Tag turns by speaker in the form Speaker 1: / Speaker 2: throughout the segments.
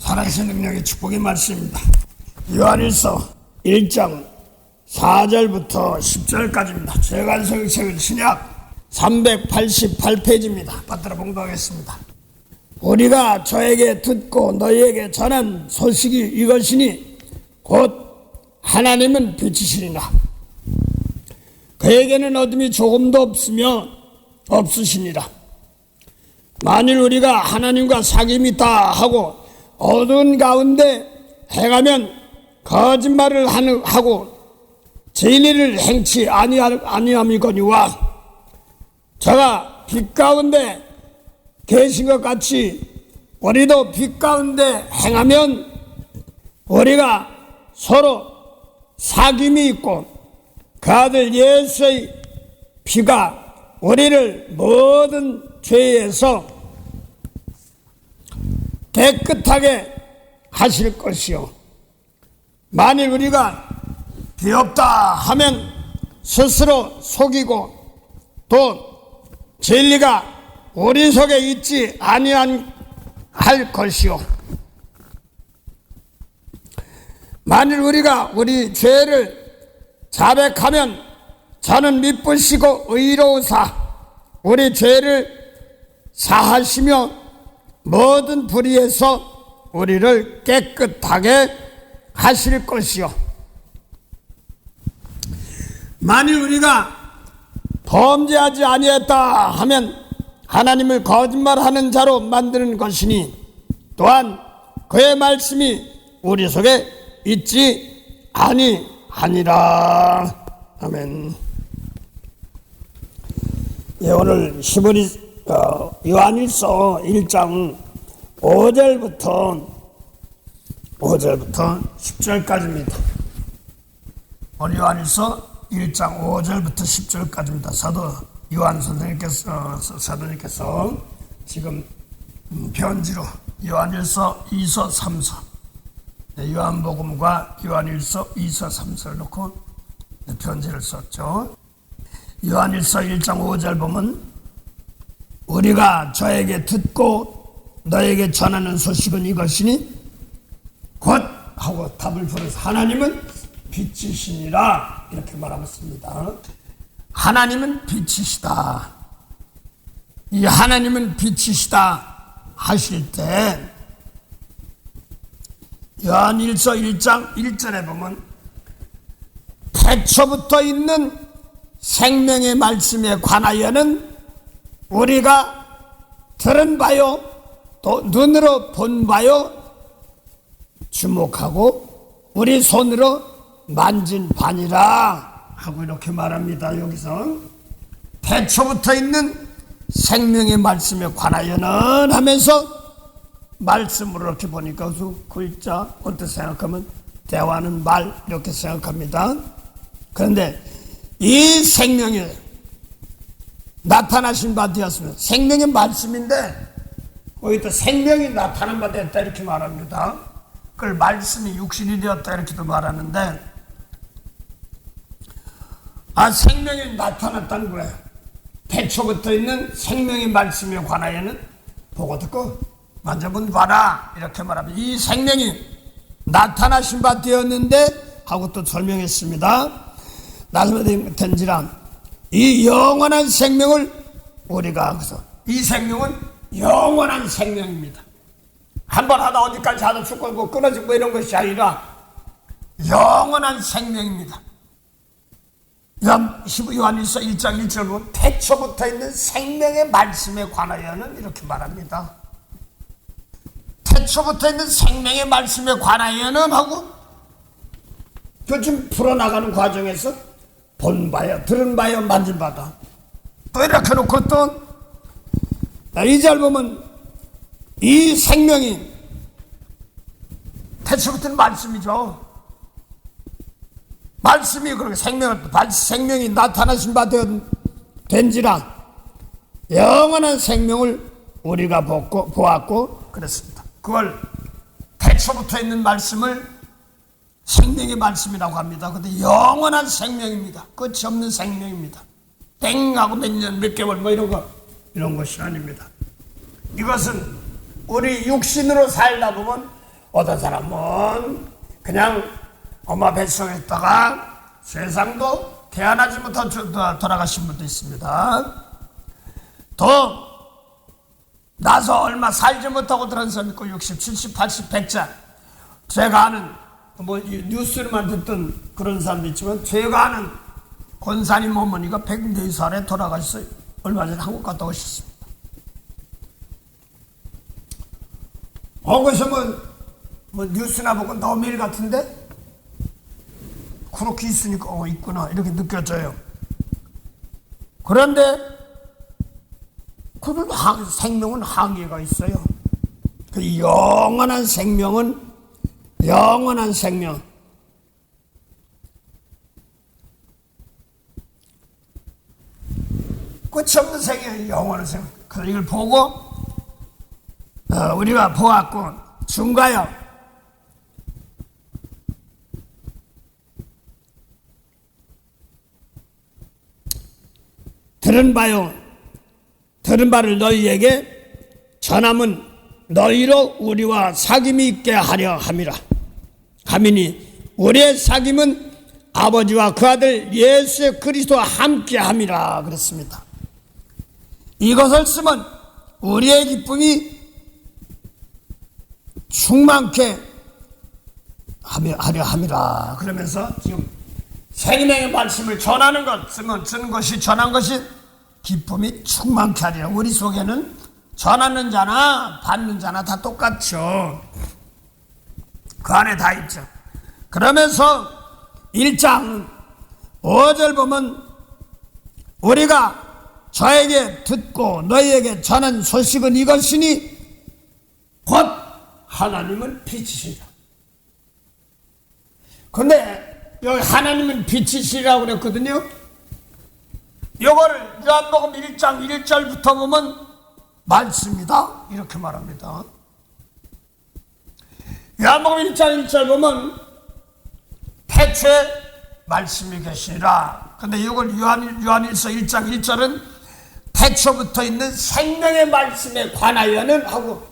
Speaker 1: 살아계신 능력의 축복의 말씀입니다. 요한일서 1장 4절부터 10절까지입니다. 재간성경책 신약 388페이지입니다. 받들어 봉독하겠습니다. 우리가 저에게 듣고 너희에게 전한 소식이 이것이니 곧 하나님은 빛이시니라. 그에게는 어둠이 조금도 없으시니라. 만일 우리가 하나님과 사귐이 있다 하고 어두운 가운데 행하면 거짓말을 하고 진리를 행치 아니함이거니와 저가 빛 가운데 계신 것 같이 우리도 빛 가운데 행하면 우리가 서로 사귐이 있고 그 아들 예수의 피가 우리를 모든 죄에서 깨끗하게 하실 것이요 만일 우리가 비 없다 하면 스스로 속이고 또 진리가 우리 속에 있지 아니할 것이요 만일 우리가 우리 죄를 자백하면 저는 미쁘시고 의로우사 우리 죄를 사하시며 모든 불의에서 우리를 깨끗하게 하실 것이요 만일 우리가 범죄하지 아니했다 하면 하나님을 거짓말하는 자로 만드는 것이니 또한 그의 말씀이 우리 속에 있지 아니하니라. 아멘. 예, 오늘 요한일서 1장 5절부터 10절까지입니다. 오늘 요한일서 1장 5절부터 10절까지입니다. 사도 요한 사도님께서 지금 편지로 요한일서 2서 3서 요한복음과 요한일서 2서 3서를 놓고 편지를 썼죠. 요한일서 1장 5절 보면 우리가 저에게 듣고 너에게 전하는 소식은 이것이니 곧 하고 답을 풀어서 하나님은 빛이시니라 이렇게 말하고 있습니다. 하나님은 빛이시다. 이 하나님은 빛이시다 하실 때 요한일서 1장 1절에 보면 태초부터 있는 생명의 말씀에 관하여는 우리가 들은 바요 또 눈으로 본 바요 주목하고 우리 손으로 만진 바니라 하고 이렇게 말합니다. 여기서 태초부터 있는 생명의 말씀에 관하여는 하면서 말씀으로 이렇게 보니까 그 글자 어떻게 생각하면 대화는 말 이렇게 생각합니다. 그런데 이 생명이 나타나신 바 되었으면 생명의 말씀인데 거기다 생명이 나타난 바 되었다 이렇게 말합니다. 그걸 말씀이 육신이 되었다 이렇게도 말하는데 생명이 나타났다는 거예요. 태초부터 있는 생명의 말씀에 관하여는 보고 듣고 만져본 봐라 이렇게 말합니다. 이 생명이 나타나신 바 되었는데 하고 또 설명했습니다. 나타나된지라 이 영원한 생명을 우리가 그래서 이 생명은 영원한 생명입니다. 한번 하다 어디까지 하다 죽고 뭐 끊어지고 뭐 이런 것이 아니라 영원한 생명입니다. 요한일서 1장 1절 보면 태초부터 있는 생명의 말씀에 관하여는 이렇게 말합니다. 태초부터 있는 생명의 말씀에 관하여는 하고 요즘 풀어나가는 과정에서 본 바요, 들은 바요, 만진 바다. 또 이렇게 놓고 또 이 절 보면 이 생명이 태초부터는 말씀이죠. 말씀이 그렇게 생명이 나타나신 바 된지라 영원한 생명을 우리가 보았고 그랬습니다. 그걸 태초부터 있는 말씀을 생명의 말씀이라고 합니다. 그런데 영원한 생명입니다. 끝이 없는 생명입니다. 땡하고 몇 년, 몇 개월 뭐 이런 것이 아닙니다. 이것은 우리 육신으로 살다 보면 어떤 사람은 그냥 엄마 뱃속에 있다가 세상도 태어나지 못한 돌아가신 분도 있습니다. 또 나서 얼마 살지 못하고 들은 사람 있고 60, 70, 80, 100자 제가 아는 뉴스로만 듣던 그런 사람도 있지만 제가 아는 권사님 어머니가 104살에 돌아가셨어요. 얼마 전에 한국 갔다 오셨습니다. 그래서 뉴스나 보고 너무 매일 같은데 그렇게 있으니까 있구나 이렇게 느껴져요. 그런데 그 생명은 한계가 있어요. 그 영원한 생명은 영원한 생명. 끝이 없는 생명이 영원한 생명. 그래서 이걸 보고 우리가 보았고 중가요. 들은 바를 너희에게 전함은 너희로 우리와 사귐이 있게 하려 함이라. 하미니 우리의 사귐은 아버지와 그 아들 예수 그리스도와 함께 함이라 그랬습니다. 이것을 쓰면 우리의 기쁨이 충만케 하려 함이라. 그러면서 지금 생명의 말씀을 전하는 것, 쓰는 것이 전한 것이 기쁨이 충만케 하리라. 우리 속에는 전하는 자나 받는 자나 다 똑같죠. 그 안에 다 있죠. 그러면서 1장 5절 보면 우리가 저에게 듣고 너희에게 전한 소식은 이것이니 곧 하나님은 빛이시라. 근데 여기 하나님은 빛이시라고 그랬거든요. 요거를 요한복음 1장 1절부터 보면 말씀이다 이렇게 말합니다. 요한복음 1장 1절 보면 태초에 말씀이 계시니라. 근데 이걸 요한일서 1장 1절은 태초부터 있는 생명의 말씀에 관하여는 하고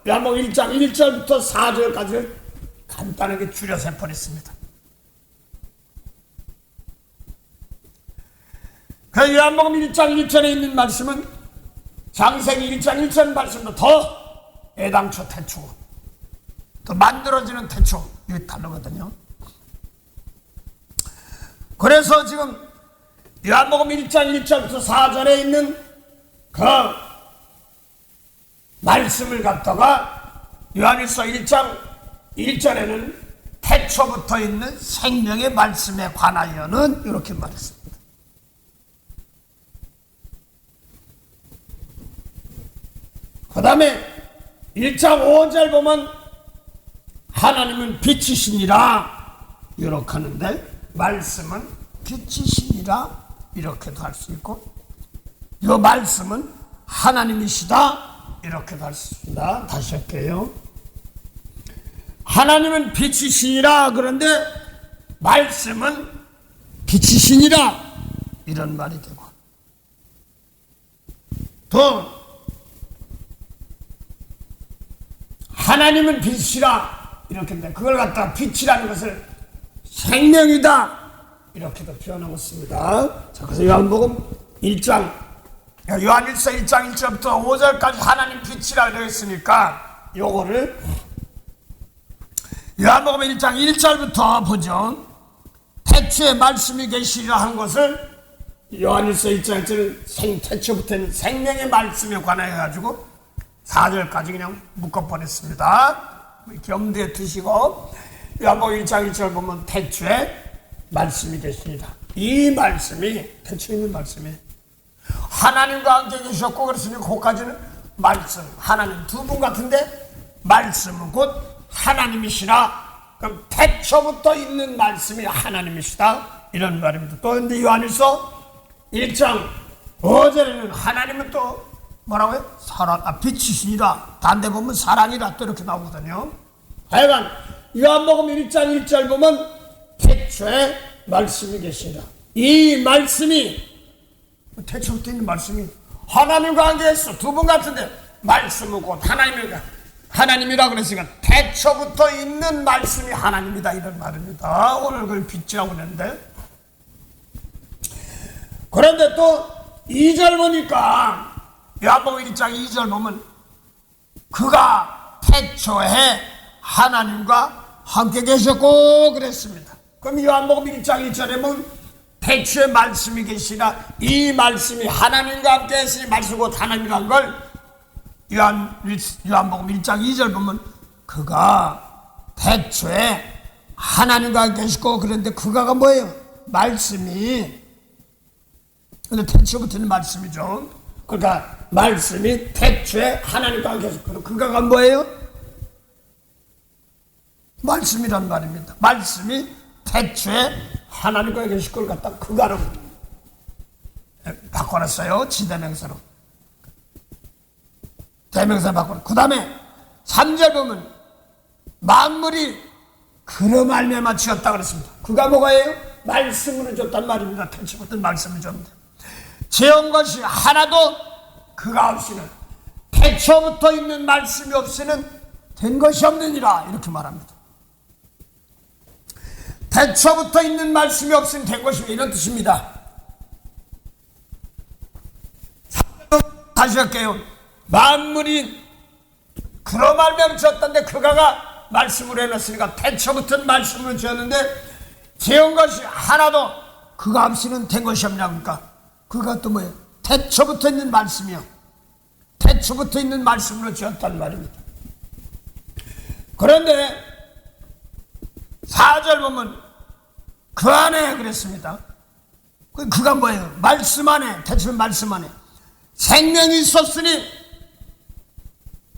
Speaker 1: 요한복음 1장 1절부터 4절까지를 간단하게 줄여서 해버렸습니다. 그 요한복음 1장 1절에 있는 말씀은 장세기 1장 1절 말씀도 더 애당초 태초 더 만들어지는 태초 이게 다르거든요. 그래서 지금 요한복음 1장 1절부터 4절에 있는 그 말씀을 갖다가 요한일서 1장 1절에는 태초부터 있는 생명의 말씀에 관하여는 이렇게 말했습니다. 그 다음에 1장 5절 보면 하나님은 빛이시니라 이렇게 하는데 말씀은 빛이시니라 이렇게도 할 수 있고 이 말씀은 하나님이시다 이렇게도 할 수 있습니다. 다시 할게요. 하나님은 빛이시니라 그런데 말씀은 빛이시니라 이런 말이 되고 또 하나님은 빛이라 이렇게 돼. 그걸 갖다 빛이라는 것을 생명이다 이렇게도 표현하고 있습니다. 자, 그래서 요한복음 1장 요한일서 1장 1절부터 5절까지 하나님 빛이라 그랬으니까 요거를 요한복음 1장 1절부터 보죠. 태초에 말씀이 계시리라 한 것을 요한일서 1장 1절은 태초부터는 생명의 말씀에 관하여 가지고 4절까지 그냥 묶어버렸습니다. 염두에 두시고 요한복음 1장 1절 보면 태초에 말씀이 계십니다. 이 말씀이 태초에 있는 말씀이 하나님과 함께 계셨고 그랬으니 그까지는 말씀 하나님 두 분 같은데 말씀은 곧 하나님이시라. 그럼 태초부터 있는 말씀이 하나님이시다 이런 말입니다. 또 근데 요한일서 1장 5절에는 하나님은 또 뭐라고요? 빛이시니라. 반대 보면 사랑이라 또 이렇게 나오거든요. 하여간 요한복음 1장 1절 보면 태초에 말씀이 계시니라. 이 말씀이 태초부터 있는 말씀이 하나님과 함께 했어. 두 분 같은데 말씀은 곧 하나님이니까 하나님이라 그랬으니까 태초부터 있는 말씀이 하나님이다 이런 말입니다. 오늘 그걸 빛이라고 그랬는데, 그런데 또 2절 보니까 요한복음 1장 2절 보면 그가 태초에 하나님과 함께 계셨고 그랬습니다. 그럼 요한복음 1장 1절에 보면 태초에 말씀이 계시라, 이 말씀이 하나님과 함께 했으니 말씀 곧 하나님이란 걸 요한복음 1장 2절 보면 그가 태초에 하나님과 계시고, 그런데 그가가 뭐예요? 말씀이. 근데 태초부터 있는 말씀이죠. 그러니까 말씀이 태초에 하나님과 계시고, 그가가 뭐예요? 말씀이란 말입니다. 말씀이 태초에 하나님과 계시고 를 갖다 그가로 바꿔놨어요. 지대명사로. 대명사 바꿔. 그 다음에 3절 보면 만물이 그로 말미암아 지었다 그랬습니다. 그가 뭐가예요? 말씀으로 줬단 말입니다. 태초부터 말씀을 줬는데 지은 것이 하나도 그가 없이는, 태초부터 있는 말씀이 없이는 된 것이 없느니라 이렇게 말합니다. 태초부터 있는 말씀이 없으면 된 것이 이런 뜻입니다. 다시 할게요. 만물이 그로 말미암아 지었다는데 그가가 말씀으로 해놨으니까 태초부터는 말씀으로 지었는데 지은 것이 하나도 그가 없이는 된 것이 없냐. 그러니까 그가 또 뭐예요? 태초부터 있는 말씀이요. 태초부터 있는 말씀으로 지었단 말입니다. 그런데 4절 보면 그 안에 그랬습니다. 그가 뭐예요? 말씀 안에, 태초의 말씀 안에 생명이 있었으니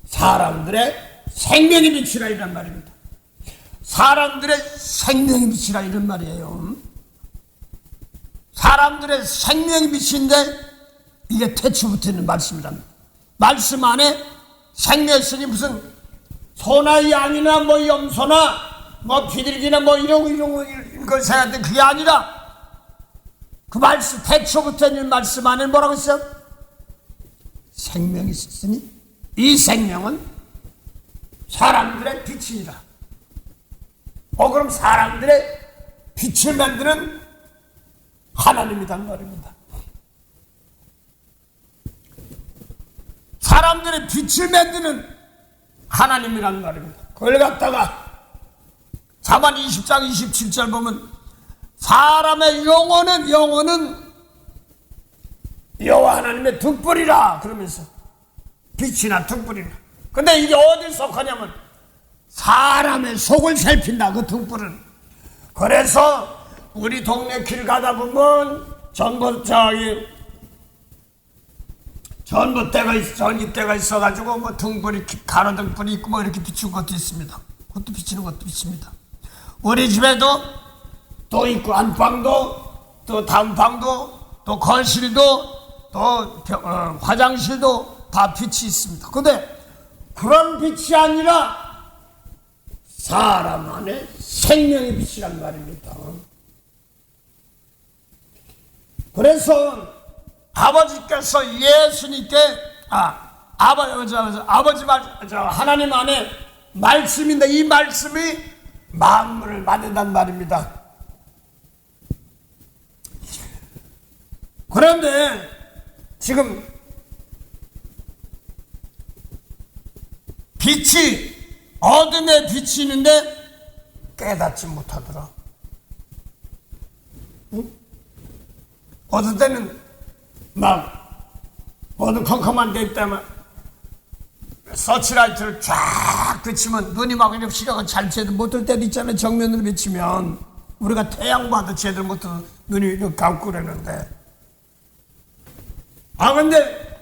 Speaker 1: 사람들의 생명이 빛이라 이란 말입니다. 사람들의 생명이 빛이라 이런 말이에요. 사람들의 생명이 빛인데 이게 태초부터 있는 말씀이랍니다. 말씀 안에 생명이 있으니 무슨 소나 양이나 뭐 염소나 뭐 비둘기나 뭐 이런 걸 생각하는데 그게 아니라 그 말씀, 태초부터 있는 말씀 안에 뭐라고 했어요? 생명이 있으니 이 생명은 사람들의 빛이니라. 그럼 사람들의 빛을 만드는 하나님이란 말입니다. 사람들의 빛을 만드는 하나님이란 말입니다. 그걸 갖다가 잠언 20장 27절 보면 사람의 영혼은 여호와 하나님의 등불이라 그러면서 빛이나 등불이라. 근데 이게 어딜 속하냐면 사람의 속을 살핀다, 그 등불은. 그래서 우리 동네 길 가다 보면 전봇대가 있어가지고 뭐 등불이, 가로등불이 있고 뭐 이렇게 비추는 것도 있습니다. 그것도 비치는 것도 있습니다. 우리 집에도 또 있고 안방도 또 단방도 또 거실도 또 화장실도 다 빛이 있습니다. 근데 그런 빛이 아니라 사람 안에 생명의 빛이란 말입니다. 그래서 아버지께서 예수님께 하나님 안에 말씀인데 이 말씀이 만물을 만든단 말입니다. 그런데 지금 빛이, 어둠에 빛이 있는데 깨닫지 못하더라. 응? 어떤 때는 막 어두컴컴한 데 있다면 서치라이트를 쫙 비치면 눈이 막 이렇게 시력을 잘 제대로 못할 때도 있잖아요. 정면으로 비치면 우리가 태양 봐도 제대로 못해서 눈이 이렇게 감고 그러는데, 근데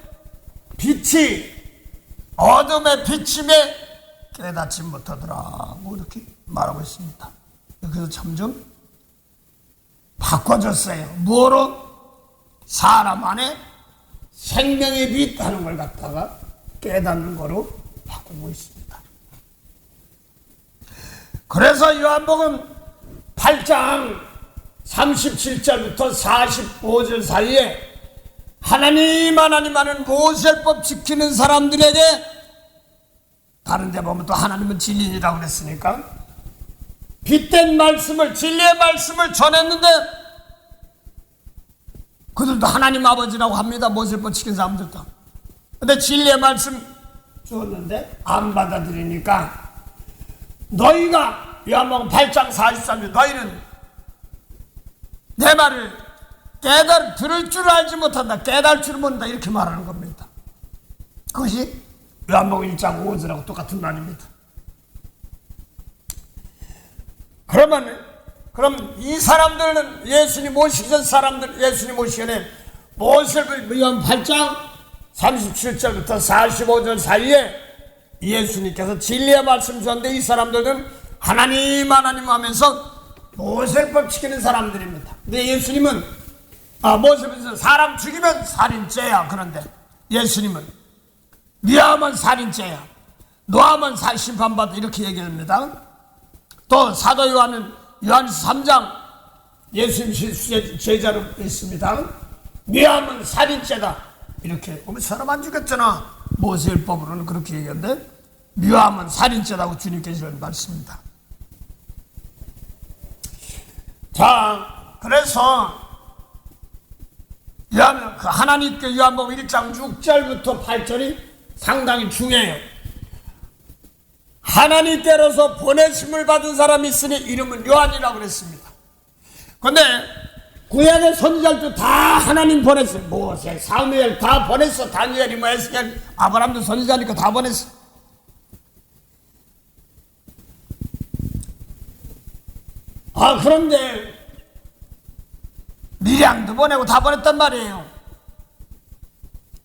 Speaker 1: 빛이 어둠에 비침에 깨닫지 못하더라, 뭐 이렇게 말하고 있습니다. 그래서 점점 바꿔졌어요. 뭐로? 사람 안에 생명의 빛 하는 걸 갖다가 깨닫는 거로 바꾸고 있습니다. 그래서 요한복음 8장 37절부터 45절 사이에 하나님 하는 모세법 지키는 사람들에게 다른 데 보면 또 하나님은 진리라고 그랬으니까 빛된 말씀을, 진리의 말씀을 전했는데 그들도 하나님 아버지라고 합니다. 모세를 뻗치킨 사람들도. 근데 진리의 말씀 줬는데 안 받아들이니까 너희가 요한복음 8장 43절 너희는 내 말을 들을 줄 알지 못한다. 깨달을 줄 모른다. 이렇게 말하는 겁니다. 그것이 요한복음 1장 5절하고 똑같은 말입니다. 그럼 이 사람들은 예수님 모시기 전 사람들, 예수님 모시기 전에 모세를 요한 8장 37절부터 45절 사이에 예수님께서 진리의 말씀 주셨는데 이 사람들은 하나님 하면서 모세법 지키는 사람들입니다. 근데 예수님은 모세법에서 사람 죽이면 살인죄야. 그런데 예수님은 미워하면 살인죄야, 노하면 심판받아, 이렇게 얘기합니다. 또 사도 요한은 요한서 3장 예수님 제자로 있습니다. 미워하면 살인죄다. 이렇게 사람 안 죽였잖아. 모세율법으로는 그렇게 얘기하는데 미워하면 살인죄라고 주님께서 말씀입니다. 자, 그래서 하나님께 요한복음 1장 6절부터 8절이 상당히 중요해요. 하나님께로서 보내심을 받은 사람이 있으니 이름은 요한이라고 그랬습니다. 그런데 구약의 선지자들도 다 하나님 보냈어요. 모세, 사무엘 다 보냈어. 다니엘이 에스겔, 아브라함도 선지자니까 다 보냈어. 그런데 미량도 보내고 다 보냈단 말이에요.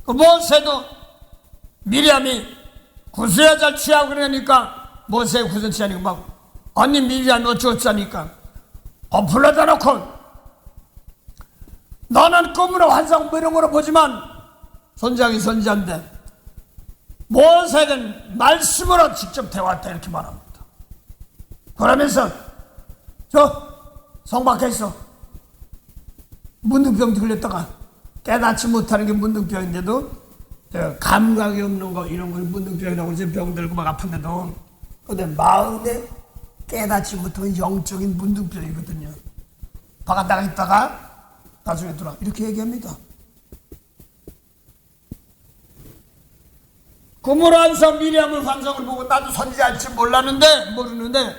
Speaker 1: 모세도 미리암이 구수여자를 취하고 그러니까 모세 구수 취하니까 막 언니 미리암이 어쩌자니까 불러다 놓고 너는 꿈으로 환상 뭐 이런 거로 보지만 선지자기 선지자인데 모세는 말씀으로 직접 대화했다 이렇게 말합니다. 그러면서 성 밖에 있어 문둥병 걸렸다가 깨닫지 못하는 게 문둥병인데도 감각이 없는 거 이런 걸 문둥병이라고 이제 병 들고 막 아픈데도 근데 마음에 깨닫지 못하면 영적인 문둥병이거든요. 바깥 있다가 나중에 들어와 이렇게 얘기합니다. 꿈으로 항상 미리암을 환상을 보고 나도 선지자일지 모르는데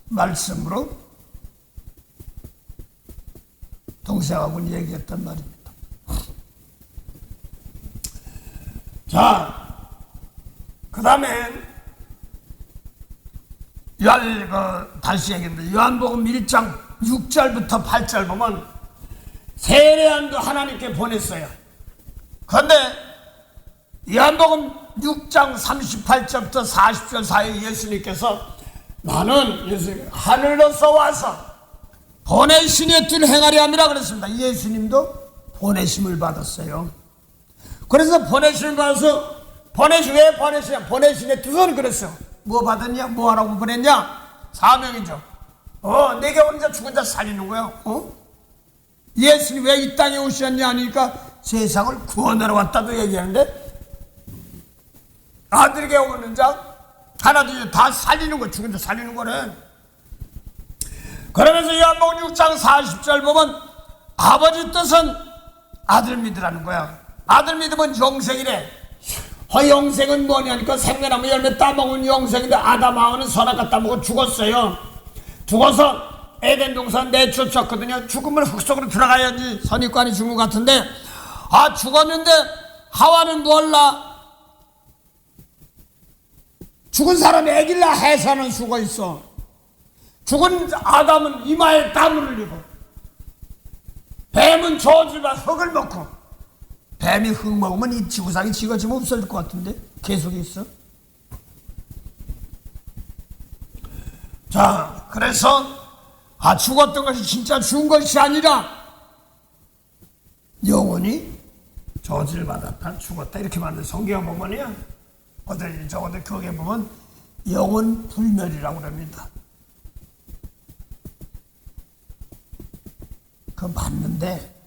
Speaker 1: 말씀으로 동생하고 얘기했단 말입니다. 자, 그 다음에 다시 얘기합니다. 요한복음 1장 6절부터 8절 보면 세례요한도 하나님께 보냈어요. 그런데 요한복음 6장 38절부터 40절 사이에 예수님께서 나는 하늘로서 와서 보내신의 뜻을 행하려 함이라 그랬습니다. 예수님도 보내심을 받았어요. 그래서 보내심을 받아서 왜 보내시냐? 보내신의 뜻은 그랬어요. 뭐 받았냐? 뭐 하라고 보냈냐? 사명이죠. 내게 오는 자 죽은 자 살리는 거야. 예수님 왜 이 땅에 오셨냐 하니까 세상을 구원하러 왔다도 얘기하는데 아들에게 오는 자 하나도 다 살리는 거, 죽은 자 살리는 거래. 그러면서 요한복음 6장 40절 보면 아버지 뜻은 아들 믿으라는 거야. 아들 믿으면 영생이래. 영생은 뭐냐니까 생명나무 열매 따먹은 영생인데 아담하고는 선악과 따먹고 죽었어요. 죽어서 에덴 동산 내쫓았거든요. 죽으면 흙 속으로 들어가야지 선입관이 죽은 것 같은데 죽었는데 하와는 몰라. 죽은 사람이 애기를 낳아 해서는 죽어 있어. 죽은 아담은 이마에 땀을 흘리고 뱀은 저주와 흙을 먹고 뱀이 흙 먹으면 이 지구상이 지어지면 없어질 것 같은데 계속 있어. 자, 그래서 죽었던 것이 진짜 죽은 것이 아니라 영원히 저주를 받았다 죽었다 이렇게 말하는데 성경 보면요 어디 저거들 거기에 보면 영원 불멸이라고 합니다. 그거 맞는데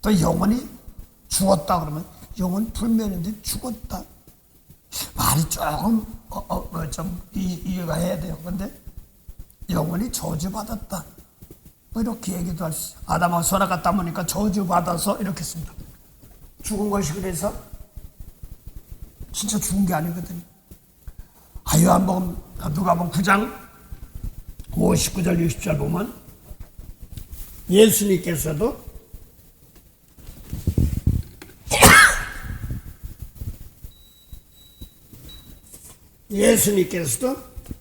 Speaker 1: 또 영원히 죽었다 그러면 영원 불멸인데 죽었다 말이 조금 좀 이해가 해야 돼요. 근데 영원히 저주받았다. 뭐 이렇게 얘기도 할 수 있어요. 아담하고 선악과 따보니까 저주받아서 이렇게 씁니다. 죽은 것이 그래서 진짜 죽은 게 아니거든요. 누가복음 9장 59절 60절 보면 예수님께서도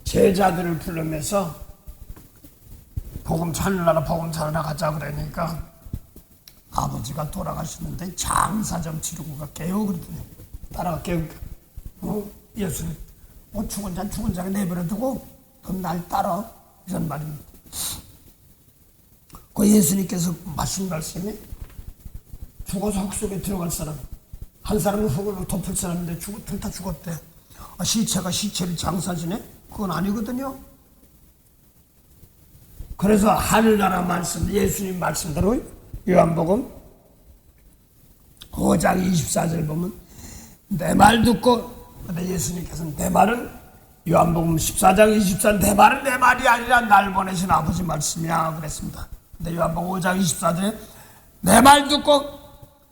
Speaker 1: 제자들을 부르면서 복음 찾느라 가자 그러니까 아버지가 돌아가시는데 장사 좀 치르고 갈게요 그러더니 따라갈게요. 예수님 죽은 자가 내버려두고 넌 날 따라 이런 말입니다. 그 예수님께서 하신 말씀이 죽어서 흙 속에 들어갈 사람, 한 사람은 흙으로 덮을 사람인데 둘 다 죽었대. 시체가 시체를 장사지네? 그건 아니거든요. 그래서 하늘나라 말씀, 예수님 말씀대로 요한복음 5장 24절 보면 내 말 듣고, 근데 예수님께서는 내 말은 요한복음 14장 24절 내 말은 내 말이 아니라 날 보내신 아버지 말씀이야 그랬습니다. 근데 요한복음 5장 24절에 내 말 듣고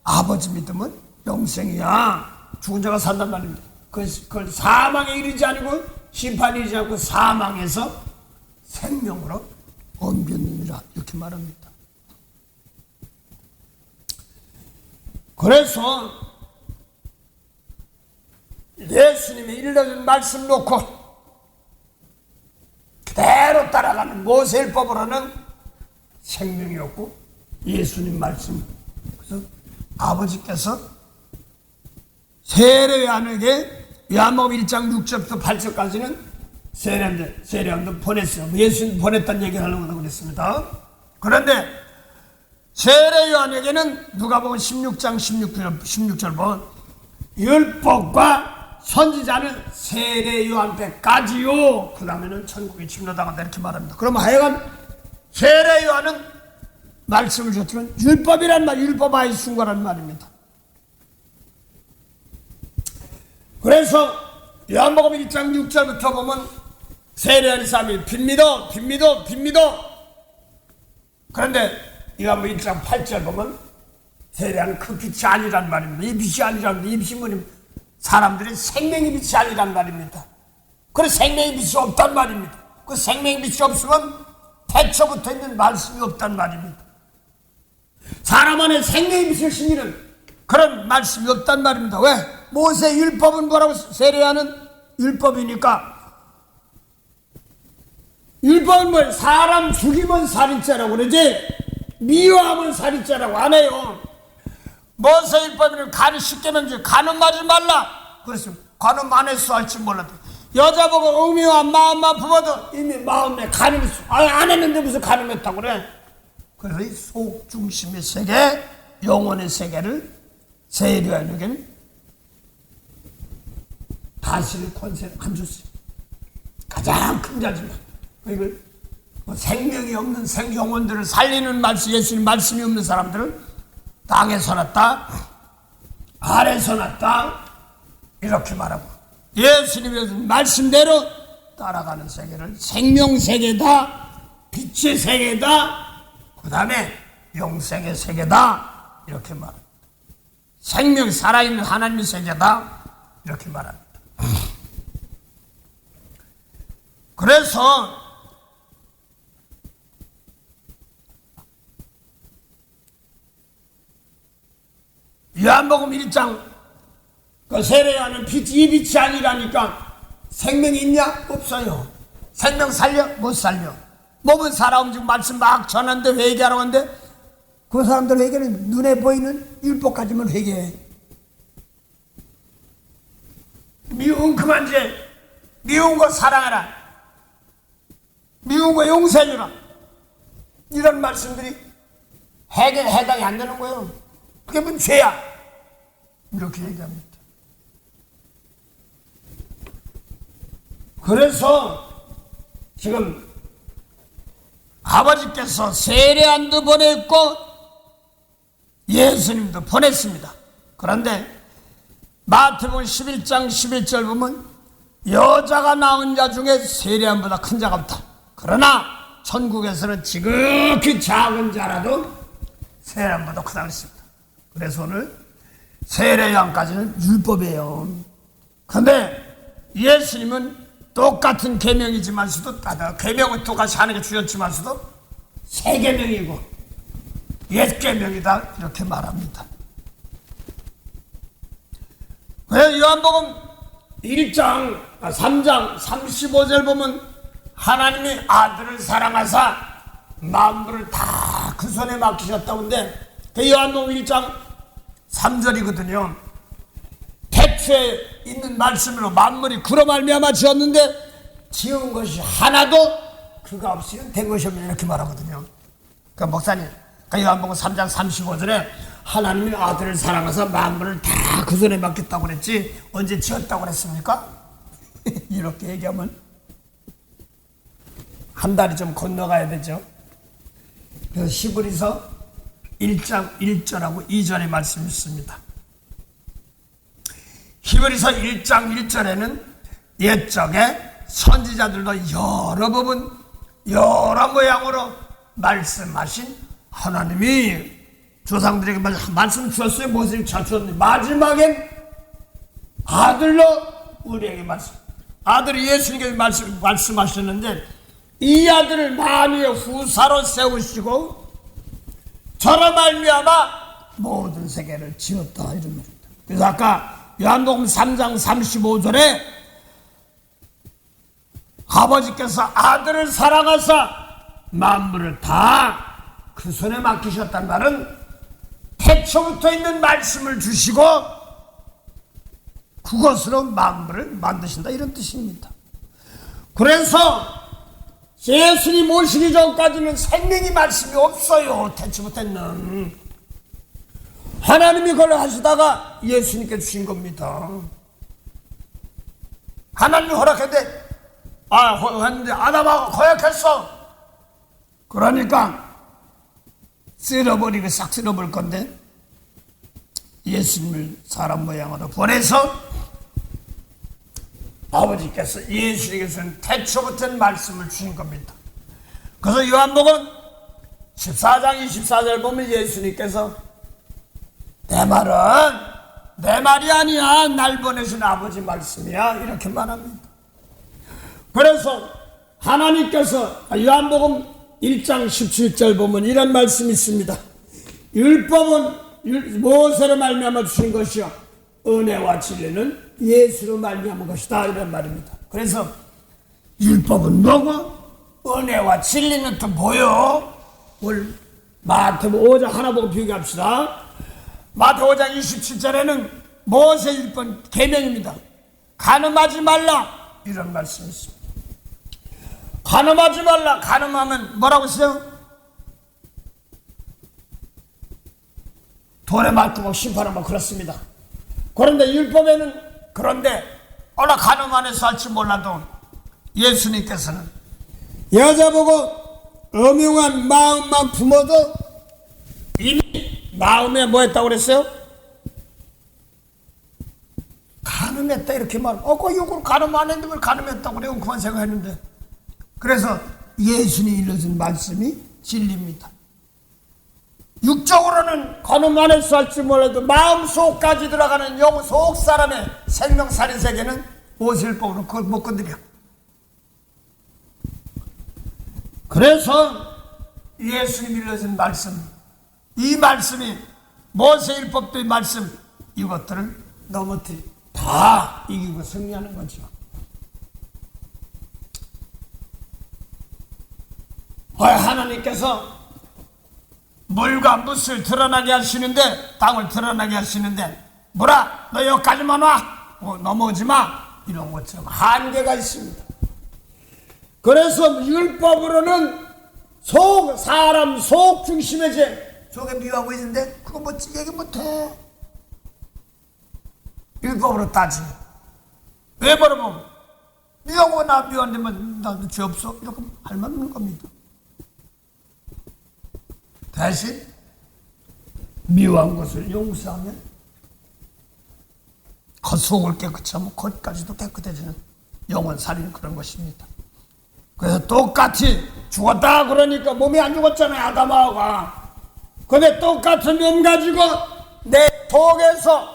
Speaker 1: 아버지 믿으면 영생이야. 죽은 자가 산단 말입니다. 그걸 사망에 이르지 아니고 심판에 이르지 않고 사망에서 생명으로 옮겼느니라 이렇게 말합니다. 그래서 예수님이 일러준 말씀 놓고 그대로 따라가는 모세율법으로는 생명이 없고 예수님 말씀, 그래서 아버지께서 세례요한에게 요한복음 1장 6절부터 8절까지는 세례요한도 보냈어요. 예수님 보냈다는 얘기를 하려고 그랬습니다. 그런데 세례요한에게는 누가복음 16장 16절 보면 율법과 선지자는 세례요한 때까지요. 그 다음에는 천국에 침노당한다 이렇게 말합니다. 그럼 하여간 세례요한은 말씀을 줬지만 율법이란 말, 율법하에 순고란 말입니다. 그래서 요한복음 1장 6절부터 보면 세례하는 사람이 빈미도 그런데 요한복음 1장 8절 보면 세례하는 그 빛이 아니란 말입니다. 이 빛이 아니란 말입니다. 이 빛이 뭐냐면 사람들의 생명의 빛이 아니란 말입니다. 그래서 생명의 빛이 없단 말입니다. 그 생명의 빛이 없으면 태초부터 있는 말씀이 없단 말입니다. 사람 안에 생명의 빛을 심기는 그런 말씀이 없단 말입니다. 왜? 모세 율법은 뭐라고 세례하는 율법이니까. 율법은 뭐예요? 사람 죽이면 살인죄라고 그러지 미워하면 살인죄라고 안 해요. 모세 율법에는 간이 쉽게 명제 간은 말지 말라. 그래서 간은 만했어 할지 몰라도 여자 보고 의미와 마음만 품어도 이미 마음에 간이 있어. 안 했는데 무슨 간을 맺다고 그래. 그래서 이 속 중심의 세계, 영혼의 세계를 세례요한에게는 다스릴 권세를 안 줬어요. 가장 큰 자지만 이걸 생명이 없는 영혼들을 살리는 말씀, 예수님 말씀이 없는 사람들을 땅에서 났다, 아래에서 났다 이렇게 말하고 예수님의 말씀대로 따라가는 세계를 생명세계다, 빛의 세계다, 그 다음에 영생의 세계다 이렇게 말합니다. 생명 살아있는 하나님의 세계다 이렇게 말합니다. 그래서 요한복음 1장 그 세례요한은 이 빛이 아니라니까 생명이 있냐? 없어요. 생명 살려? 못 살려. 몸은 살아 움직이고 말씀 막 전하는데 회개하라고 하는데 그 사람들 회개는 눈에 보이는 율법까지만 회개해. 미운 그만 죄, 미운 거 사랑하라, 미운 거 용서해주라 이런 말씀들이 해당이 안 되는 거예요. 그게 뭔 죄야 이렇게 얘기합니다. 그래서 지금 아버지께서 세례요한도 보냈고 예수님도 보냈습니다. 그런데 마태복음 11장 11절 보면 여자가 낳은 자 중에 세례함보다 큰 자가 없다. 그러나 천국에서는 지극히 작은 자라도 세례함보다 크다고 했습니다. 그래서 오늘 세례요한까지는 율법이에요. 그런데 예수님은 똑같은 계명이지만서도 계명을 똑같이 하는 게 주였지만서도 세 계명이고 옛 계명이다 이렇게 말합니다. 그래서 요한복음 3장 35절 보면 하나님이 아들을 사랑하사 만물을 다 그 손에 맡기셨다고 하는데 그 요한복음 1장 3절이거든요. 태초에 있는 말씀으로 만물이 그로 말미암아 지었는데 지은 것이 하나도 그가 없이는 된 것이 없는 이렇게 말하거든요. 그러니까 목사님, 요한복음 3장 35절에 하나님이 아들을 사랑하사 만물을 다 그 손에 맡겼다고 그랬지 언제 지었다고 그랬습니까? 이렇게 얘기하면 한 달이 좀 건너가야 되죠. 그래서 히브리서 1장 1절하고 2절의 말씀이 있습니다. 히브리서 1장 1절에는 옛적에 선지자들도 여러 부분 여러 모양으로 말씀하신 하나님이 조상들에게 말씀 주셨어요. 모세에게 주셨는데 마지막엔 아들로 우리에게 아들이 예수님께 말씀하셨는데 이 아들을 만유의 후사로 세우시고 저로 말미암아 모든 세계를 지었다 이런 말입니다. 그래서 아까 요한복음 3장 35절에 아버지께서 아들을 사랑하사 만물을 다 그 손에 맡기셨단 말은 태초부터 있는 말씀을 주시고 그것으로 만물을 만드신다 이런 뜻입니다. 그래서 예수님 오시기 전까지는 생명이 말씀이 없어요. 태초부터 있는 하나님이 그걸 하시다가 예수님께 주신 겁니다. 하나님이 허락했는데 아담하고 거역했어. 그러니까 쓸어버리고 싹 쓸어버릴 건데 예수님을 사람 모양으로 보내서 아버지께서 예수님께서는 태초부터 말씀을 주신 겁니다. 그래서 요한복음 14장 24절 보면 예수님께서 내 말은 내 말이 아니야 날 보내신 아버지 말씀이야 이렇게 말합니다. 그래서 하나님께서 요한복음 1장 17절 보면 이런 말씀이 있습니다. 율법은 모세로 말미암아 주신 것이요 은혜와 진리는 예수로 말미암은 것이다 이런 말입니다. 그래서 율법은 뭐고 은혜와 진리는 또 뭐요? 오늘 마태복음 5장 하나 보고 비교합시다. 마태복음 5장 27절에는 모세 율법 계명입니다. 간음하지 말라 이런 말씀이 있습니다. 간음하지 말라. 간음하면 뭐라고 했어요? 돌에 맞고 심판하고 그렇습니다. 그런데 율법에는 그런데 어느 간음 안에서 할지 몰라도 예수님께서는 여자 보고 음흉한 마음만 품어도 이미 마음에 뭐 했다고 그랬어요? 간음했다 이렇게 그 이걸 간음 안 했는데 뭘 간음했다고 그래요? 그만 생각했는데 그래서 예수님이 일러준 말씀이 진리입니다. 육적으로는 간음 안에서 할지 몰라도 마음속까지 들어가는 영 속 사람의 생명살인 세계는 모세율법으로 그걸 못 건드려. 그래서 예수님이 일러준 말씀, 이 말씀이 모세율법의 말씀 이것들을 넘어뜨리 다 이기고 승리하는 거죠. 하나님께서 물과 뭇을 드러나게 하시는데 땅을 드러나게 하시는데 뭐라 너 여기까지만 와 넘어오지 마 이런 것처럼 한계가 있습니다. 그래서 율법으로는 사람 속 중심의 죄 속에 미워하고 있는데 그거 뭐 얘기 못해. 율법으로 따지면 왜 물어보면 미워하고 나 미워한데 나도 죄 없어 이렇게 할 만한 겁니다. 대신 미워한 것을 용서하면 그 속을 깨끗이 하면 거기까지도 깨끗해지는 영혼 살인 그런 것입니다. 그래서 똑같이 죽었다 그러니까 몸이 안 죽었잖아요, 아담하고가. 근데 똑같은 몸 가지고 내 속에서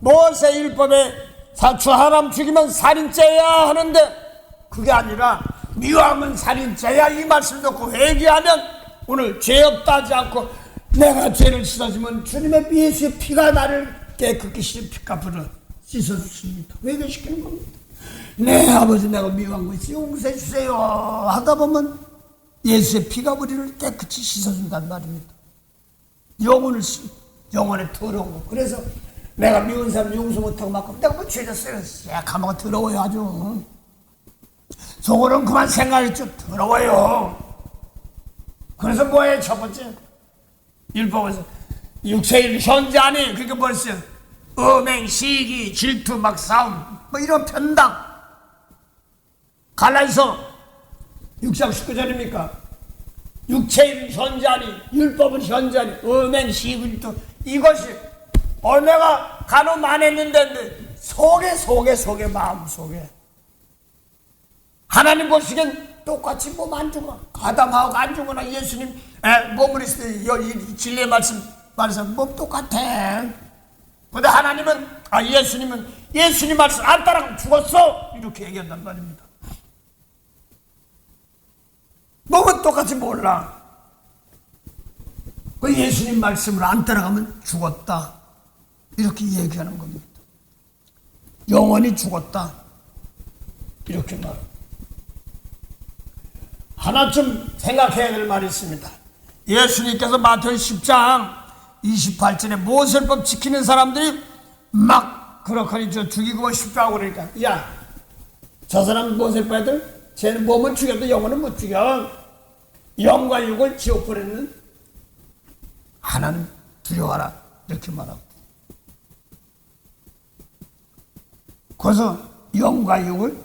Speaker 1: 모세 율법에 사추 하람 죽이면 살인죄야 하는데 그게 아니라 미워하면 살인죄야 이 말씀 듣고 회개하면 오늘 죄 없다 하지 않고 내가 죄를 씻어주면 주님의 예수의 피가 나를 깨끗이 피값으로 씻어주십니다. 회개시키는 겁니다. 네 아버지 내가 미워한 거 있어 용서해 주세요 하다 보면 예수의 피가 우리를 깨끗이 씻어준단 말입니다. 영혼에 더러운 거. 그래서 내가 미운 사람 용서 못하고 막 내가 뭐 죄졌어요. 가마가 더러워요 아주. 속으로는 그만 생각했죠. 더러워요. 그래서 뭐예요? 첫 번째 율법에서 육체일 현재 안에 그게 벌써 음행, 시기, 질투, 막 싸움 뭐 이런 편당. 갈라디아서 6장 19절입니까? 육체일 현재 안에 율법은 현재 안에 음행, 시기, 질투 이것이 내가 간혹 안 했는데 속에 마음속에 하나님 보시기엔 똑같이 몸 안 죽어. 아담하고 안 죽거나 예수님 몸을 있을 때 진리의 말씀 몸 똑같아. 근데 하나님은 예수님 말씀 안 따라가면 죽었어 이렇게 얘기한단 말입니다. 몸은 똑같이 몰라. 그 예수님 말씀을 안 따라가면 죽었다 이렇게 얘기하는 겁니다. 영원히 죽었다 이렇게 말합니다. 하나 좀 생각해야 될 말이 있습니다. 예수님께서 마태복음 10장 28절에 모세율법 지키는 사람들이 막 그렇거니 저 죽이고 싶다고 그러니까 야 저 사람 모세율법 애들 쟤는 몸은 죽여도 영혼은 못 죽여. 영과 육을 지옥 보내는 하나님 두려워하라 이렇게 말하고 그래서 영과 육을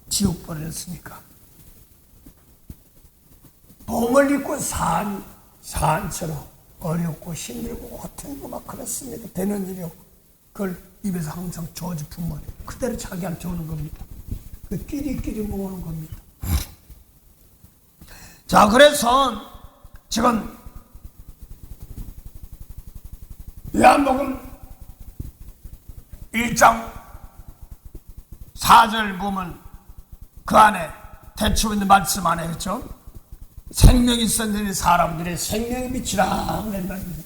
Speaker 1: 지옥 보냈으니까 몸을 입고 산처럼 어렵고 힘들고 고통이고 막 그렇습니다. 되는 일이 없고 그걸 입에서 항상 저주 분말이 그대로 자기한테 오는 겁니다. 그 끼리끼리 모으는 겁니다. 자 그래서 지금 요한복음 1장 4절 보면 그 안에 대충 있는 말씀 안에 그렇죠? 생명이 있었는데 사람들의 생명의 빛이라 그런 말입니다.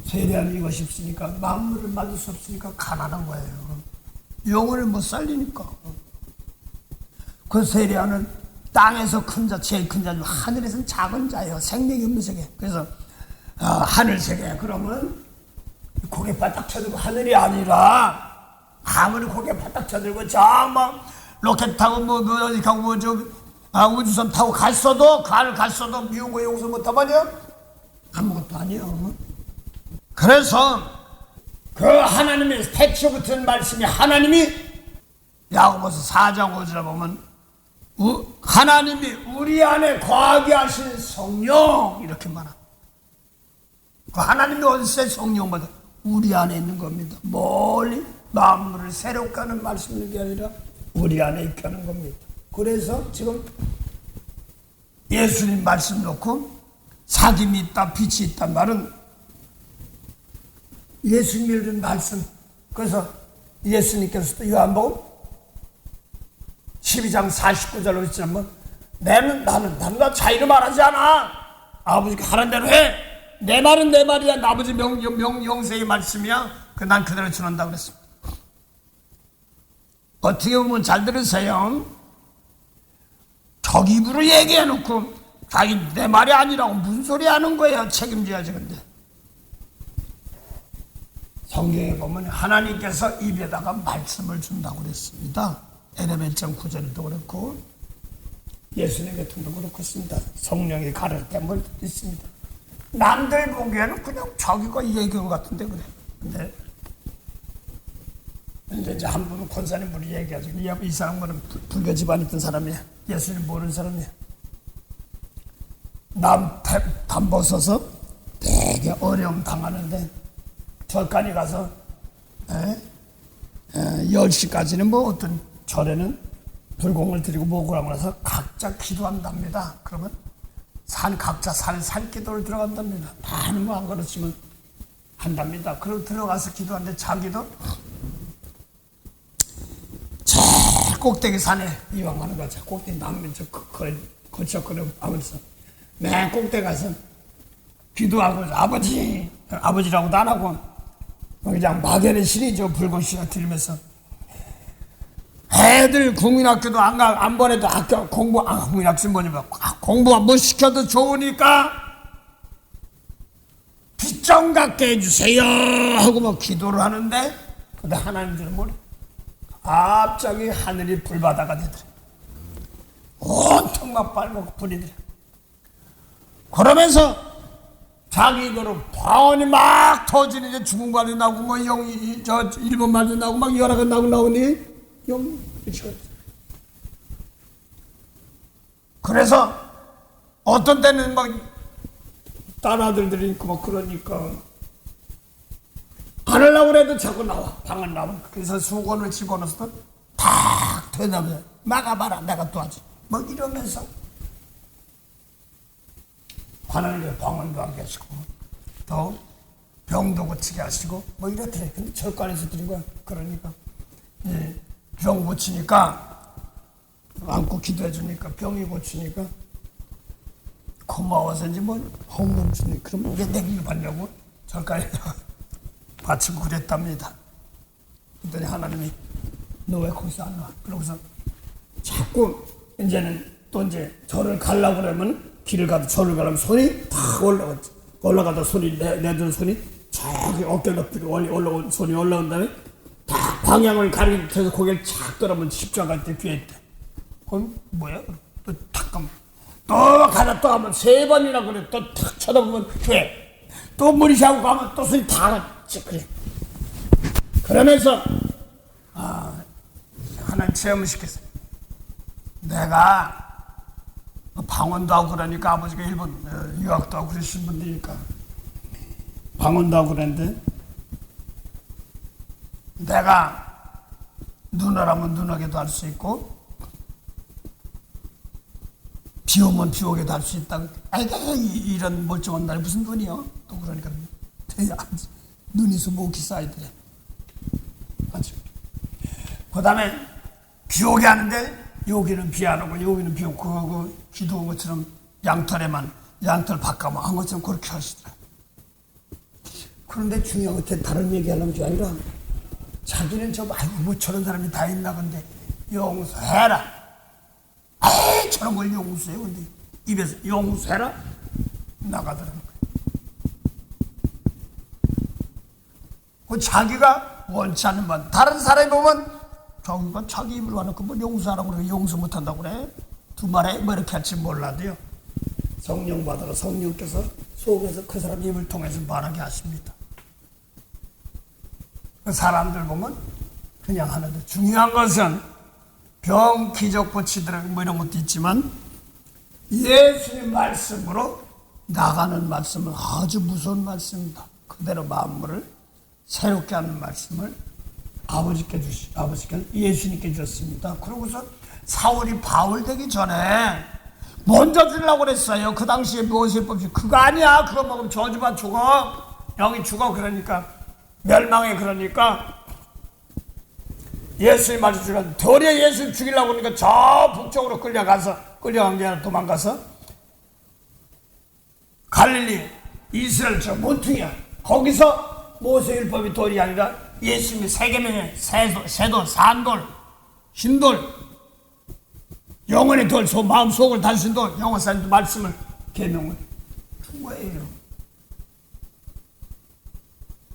Speaker 1: 세례하는 이것이 없으니까 만물을 만들 수 없으니까 가난한 거예요. 영혼을 못 살리니까. 그 세례하는 땅에서 큰 자, 제일 큰 자는 하늘에서는 작은 자예요. 생명이 없는 세계. 그래서 하늘 세계 그러면 고개 바닥 쳐들고 하늘이 아니라 아무리 고개 바닥 쳐들고 막 로켓 타고 어디 가고 우주선 타고 갔어도 미운 거 용서 못하면요 아무것도 아니에요. 그래서 그 하나님의 태초 같은 말씀이 하나님이 야고보서 4장 5절에 보면 하나님이 우리 안에 거하게 하신 성령 이렇게 말합니다. 그 하나님이 어디서 성령보다 우리 안에 있는 겁니다. 멀리 만물을 새롭게 하는 말씀이 아니라 우리 안에 있게 하는 겁니다. 그래서 지금 예수님 말씀 놓고 사귐이 있다 빛이 있단 말은 예수님이 준 말씀. 그래서 예수님께서도 요한복음 12장 49절로 있지만 나는 자유로 말하지 않아. 아버지가 하는 대로 해. 내 말은 내 말이야. 아버지 명세의 말씀이야. 난 그대로 전한다고 그랬습니다. 어떻게 보면 잘 들으세요. 저기 입으로 얘기해놓고 자기 내 말이 아니라고 무슨 소리 하는 거예요. 책임져야지. 근데 성경에 보면 하나님께서 입에다가 말씀을 준다고 그랬습니다. 에레미야 1.9절도 그렇고 예수님 같은 도 그렇고 있습니다. 성령이 가를 때물 있습니다. 남들 보기에는 그냥 자기가 얘기한 것 같은데 그래. 근데 이제 한 분은 권사님 분이 얘기하죠. 이 사람은 불교 집안에 있던 사람이야. 예수님 모르는 사람이야. 남 담벗어서 되게 어려움 당하는데 절간에 가서 10시까지는 뭐 어떤 절에는 불공을 드리고 목을 나서 각자 기도한답니다. 그러면 각자 산기도를 들어간답니다. 다는 뭐 안 그렇지만 한답니다. 그리고 들어가서 기도하는데 자기도 제일 꼭대기 산에 이왕 하는 거죠. 꼭대기 나무 걸쳐거려 하면서 맨 꼭대기 가서 기도하고 아버지라고도 안 하고 그냥 막연히 신이죠. 붉은 신을 들으면서 애들 국민학교도 안 보내도 학교 국민학교 뭐냐면 공부 못 시켜도 좋으니까 빛 좀 갖게 해주세요 하고 막 기도를 하는데 근데 하나님들은 뭐래? 갑자기 하늘이 불바다가 되더래. 온통 막 빨갛고 불이 더래. 그러면서 자기 입으로 방언이 막 터지는 이제 중국말이 나오고 뭐 일본말도 나오고 막 여러 개 나오니 그래서 어떤 때는 막 딸 아들들이 있고 막 그러니까 안 하려고 해도 자꾸 나와. 방언 나와. 그래서 수건을 집어넣어서 탁 대답해. 막아봐라. 내가 도와줘. 뭐 이러면서 하나님의 방언도 하게 하시고 또 병도 고치게 하시고 뭐 이렇대. 근데 절간에서 드린 거야. 그러니까 병 고치니까 안고 기도해 주니까 병이 고치니까 고마워서인지 뭐 헌금 주니 그럼 이게 내기를 받려고 절간에다가 바치고 그랬답니다. 그랬더니 하나님이 너 왜 거기서 안 와? 그러고서 자꾸 이제는 또 이제 절을 가려고 그러면 길을 가도 절을 가려면 손이 탁 올라가다 손이 내드는 손이 저기 어깨 높이로 올라온 손이 올라온 다음에 딱 방향을 가리켜서 고개를 착 돌아보면 십자가 갈 때 귀에 있대. 그럼 뭐야? 또 탁 가면 또 가다 또 하면 3번이나 그래. 또 탁 쳐다보면 귀에 또 무리시하고 가면 또 손이 다 같이 그래. 그러면서 하나님 체험을 시켰어요. 내가 방언도 하고 그러니까 아버지가 일본 유학도 하고 그러신 분들이니까 방언도 하고 그랬는데 내가 눈어라면 눈어게도 할 수 있고 비 오면 비 오게도 할 수 있다. 아이가 이런 멀쩡한 날에 무슨 눈이요? 또 그러니까 눈이 수목이 쌓이더래. 맞죠? 그 다음에 비 오게 하는데 여기는 비 안 오고 여기는 비 오고 그거 기도 온 것처럼 양털 바꿔만 한 것처럼 그렇게 하시더라. 그런데 중요한 건 다른 얘기하려는 게 아니라 자기는 뭐 저런 사람이 다 있나 근데 용서해라. 아이 저런 걸 용서해. 근데 입에서 용서해라 나가더라는 거야. 자기가 원치 않는 말 다른 사람이 보면 자기 입으로 와놓고 뭐 용서하라고 그래. 용서 못한다고 그래. 두 말에 뭐 이렇게 할지 몰라도요. 성령 받아라. 성령께서 속에서 그 사람 입을 통해서 말하게 하십니다. 그 사람들 보면 그냥 하는데 중요한 것은 병, 기적 고치더라고 뭐 이런 것도 있지만 예수의 말씀으로 나가는 말씀은 아주 무서운 말씀입니다. 그대로 만물을 새롭게 하는 말씀을 아버지께 예수님께 주셨습니다. 그러고서 사울이 바울 되기 전에 먼저 주려고 그랬어요. 그 당시에 모세법이 그거 아니야. 그거 먹으면 저주받 죽어. 영이 죽어. 그러니까 멸망해. 그러니까 예수님 말씀 주가 도리어 예수를 죽이려고 하니까 저 북쪽으로 끌려간 게 아니라 도망가서 갈릴리 이스라엘 저 모퉁이야. 거기서 모세율법이 돌이 아니라 예수님이 세계명의 새돌, 산돌, 흰돌, 영혼의 돌, 마음 속을 단신 돌, 영혼사님 말씀을 계명을 준 거예요.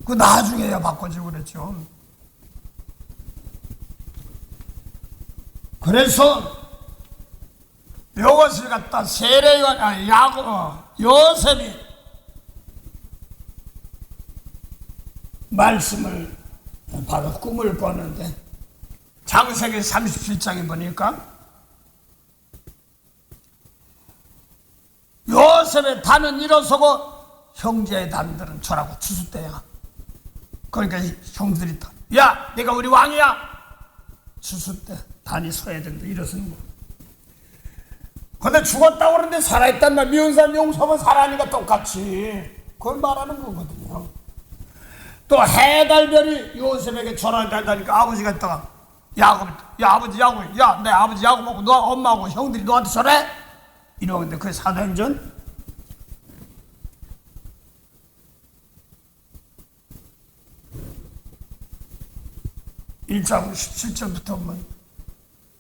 Speaker 1: 그 나중에야 바꿔지고 그랬죠. 그래서 이것을 갖다 요셉이 말씀을 받아 꿈을 꿨는데 창세기 37장에 보니까 요셉의 단은 일어서고 형제의 단들은 절하고 추수대야. 그러니까 형들이 야 내가 우리 왕이야. 추수대 단이 서야 된다. 일어서는 거. 근데 죽었다고 그러는데 살아있단 말, 미운 사람 용서하면 살아니까 똑같이. 그걸 말하는 거거든요. 또 해달별이 요셉에게 전화한다니까 아버지가 있다가 야곱, 야 아버지 야곱, 야 내 아버지 야곱하고 너 엄마하고 형들이 너한테 전해? 이러는데 그게 사도행전 1장 17절부터 보면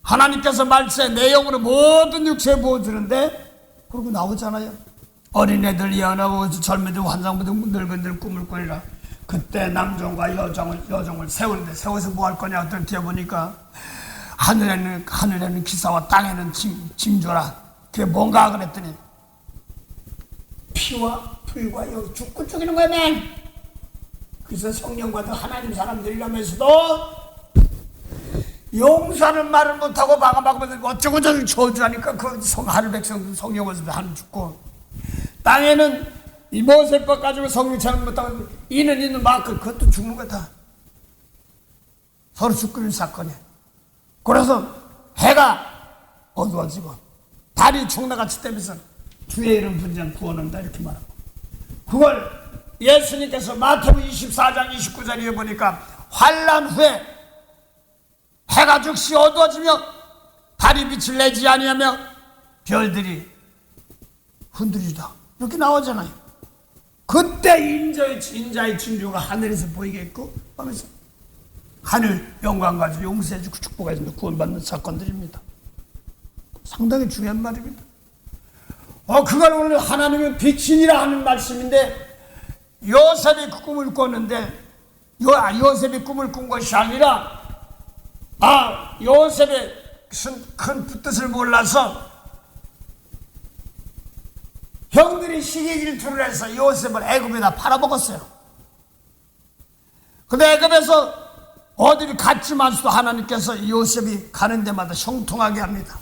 Speaker 1: 하나님께서 말세 내 영으로 모든 육체에 부어주는데 그러고 나오잖아요. 어린애들 예언하고 젊은이들 환상부들 늙은들 꿈을 꾸리라. 그때 남종과 여종을 세우는데 세워서 뭐 할 거냐 했더니 뒤에 보니까 하늘에는 기사와 땅에는 징조라. 그게 뭔가 그랬더니 피와 불과 여기 죽고 죽이는 거야 맨. 그래서 성령과도 하나님 사람들이라면서도 용서하는 말을 못하고 막아막으면서 어쩌고저쩌고 저주하니까 그 하늘 백성들 성령에서도 하늘 죽고 땅에는 이 모세법 가지고 성령 체험 못하고 이는 있는 만큼 그것도 죽는 거다. 서로 죽는 사건이야. 그래서 해가 어두워지고 달이 총나같이 떼면서 주의 이름 분장 구원한다 이렇게 말하고 그걸 예수님께서 마태복음 24장 29절에 보니까 환난 후에 해가 즉시 어두워지며 달이 빛을 내지 아니하며 별들이 흔들리다 이렇게 나오잖아요. 그때 인자의 징조가 하늘에서 보이겠고 하면서 하늘 영광 가지고 용서해주고 축복해주고 구원받는 사건들입니다. 상당히 중요한 말입니다. 그걸 오늘 하나님은 빛이니라 하는 말씀인데 요셉이 그 꿈을 꿨는데 요셉이 꿈을 꾼 것이 아니라 요셉의 큰 뜻을 몰라서 형들이 시기 질투를 해서 요셉을 애굽에다 팔아먹었어요. 근데 애굽에서 어디를 갔지만서도 하나님께서 요셉이 가는 데마다 형통하게 합니다.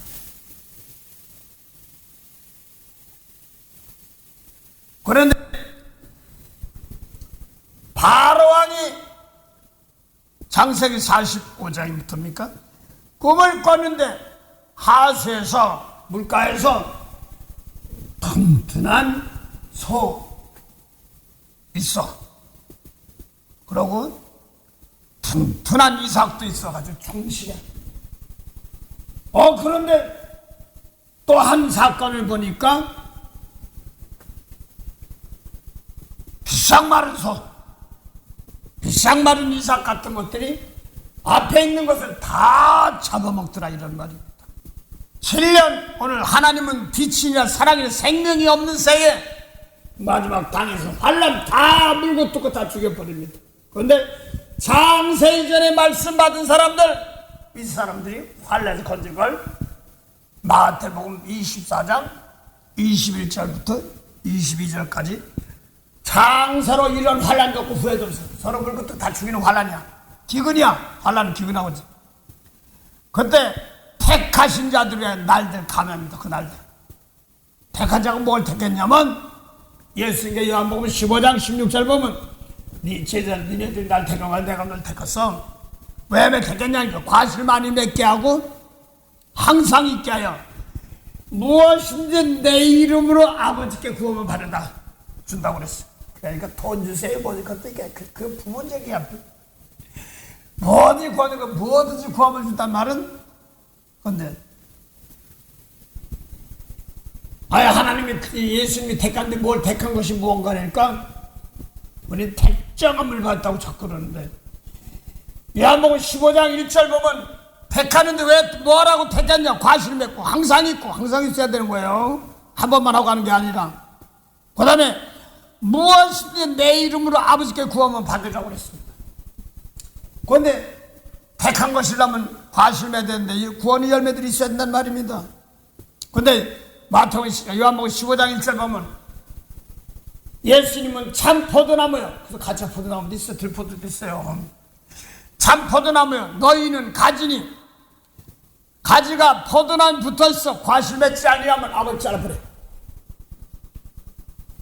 Speaker 1: 그런데 바로왕이 창세기 45장부터입니까? 꿈을 꿨는데 하수에서 물가에서 튼튼한 소 있어. 그러고 튼튼한 이삭도 있어가지고 충실해. 그런데 또 한 사건을 보니까 비상 마른 소, 비상 마른 이삭 같은 것들이 앞에 있는 것을 다 잡아먹더라 이런 말입니다. 7년 오늘 하나님은 빛이냐 사랑이냐 생명이 없는 새에 마지막 땅에서 환난 다 물고 뜯고 다 죽여버립니다. 그런데 창세기 전에 말씀 받은 사람들 이 사람들이 환난에서 건진 걸 마태복음 24장 21절부터 22절까지 장서로 이런 환난 겪고 후회도 없어. 서로 물고 뜯고 다 죽이는 환난이야. 기근이야. 환난은 기근하고지. 그때 택하신 자들의 날들 가면입니다. 그 날들. 택한 자가 뭘 택했냐면 예수님께 요한복음 15장 16절 보면 네 제자들 니네들이 날 택한 걸 내가 널 택했어. 왜 택했냐니까 과실 많이 맺게 하고 항상 있게 하여 무엇인지 내 이름으로 아버지께 구원을 받으라 준다고 그랬어. 그러니까 돈 주세요 보니까 또 이게 그 부분적이야. 뭐든지 구원을 준단 말은 근데 하나님이 예수님이 택한데 뭘 택한 것이 무언가니까 우리 택정함을 받았다고 자꾸 그러는데 요한복음 15장 1절 보면 택하는데 왜 뭐라고 택했냐 과실 맺고 항상 있고 항상 있어야 되는 거예요. 한 번만 하고 가는 게 아니라 그 다음에 무엇이든 내 이름으로 아버지께 구하면 받으라고 그랬습니다. 그런데 택한 것이라면 과실 맺어야 되는데 구원의 열매들이 있어야 된단 말입니다. 그런데 요한복음 15장 1절 보면 예수님은 참 포도나무요. 그래서 가짜 포도나무도 있어요. 들포도도 있어요. 참 포도나무요. 너희는 가지니 가지가 포도나무에 붙어있어 과실 맺지 아니하면 아버지 잘라버려.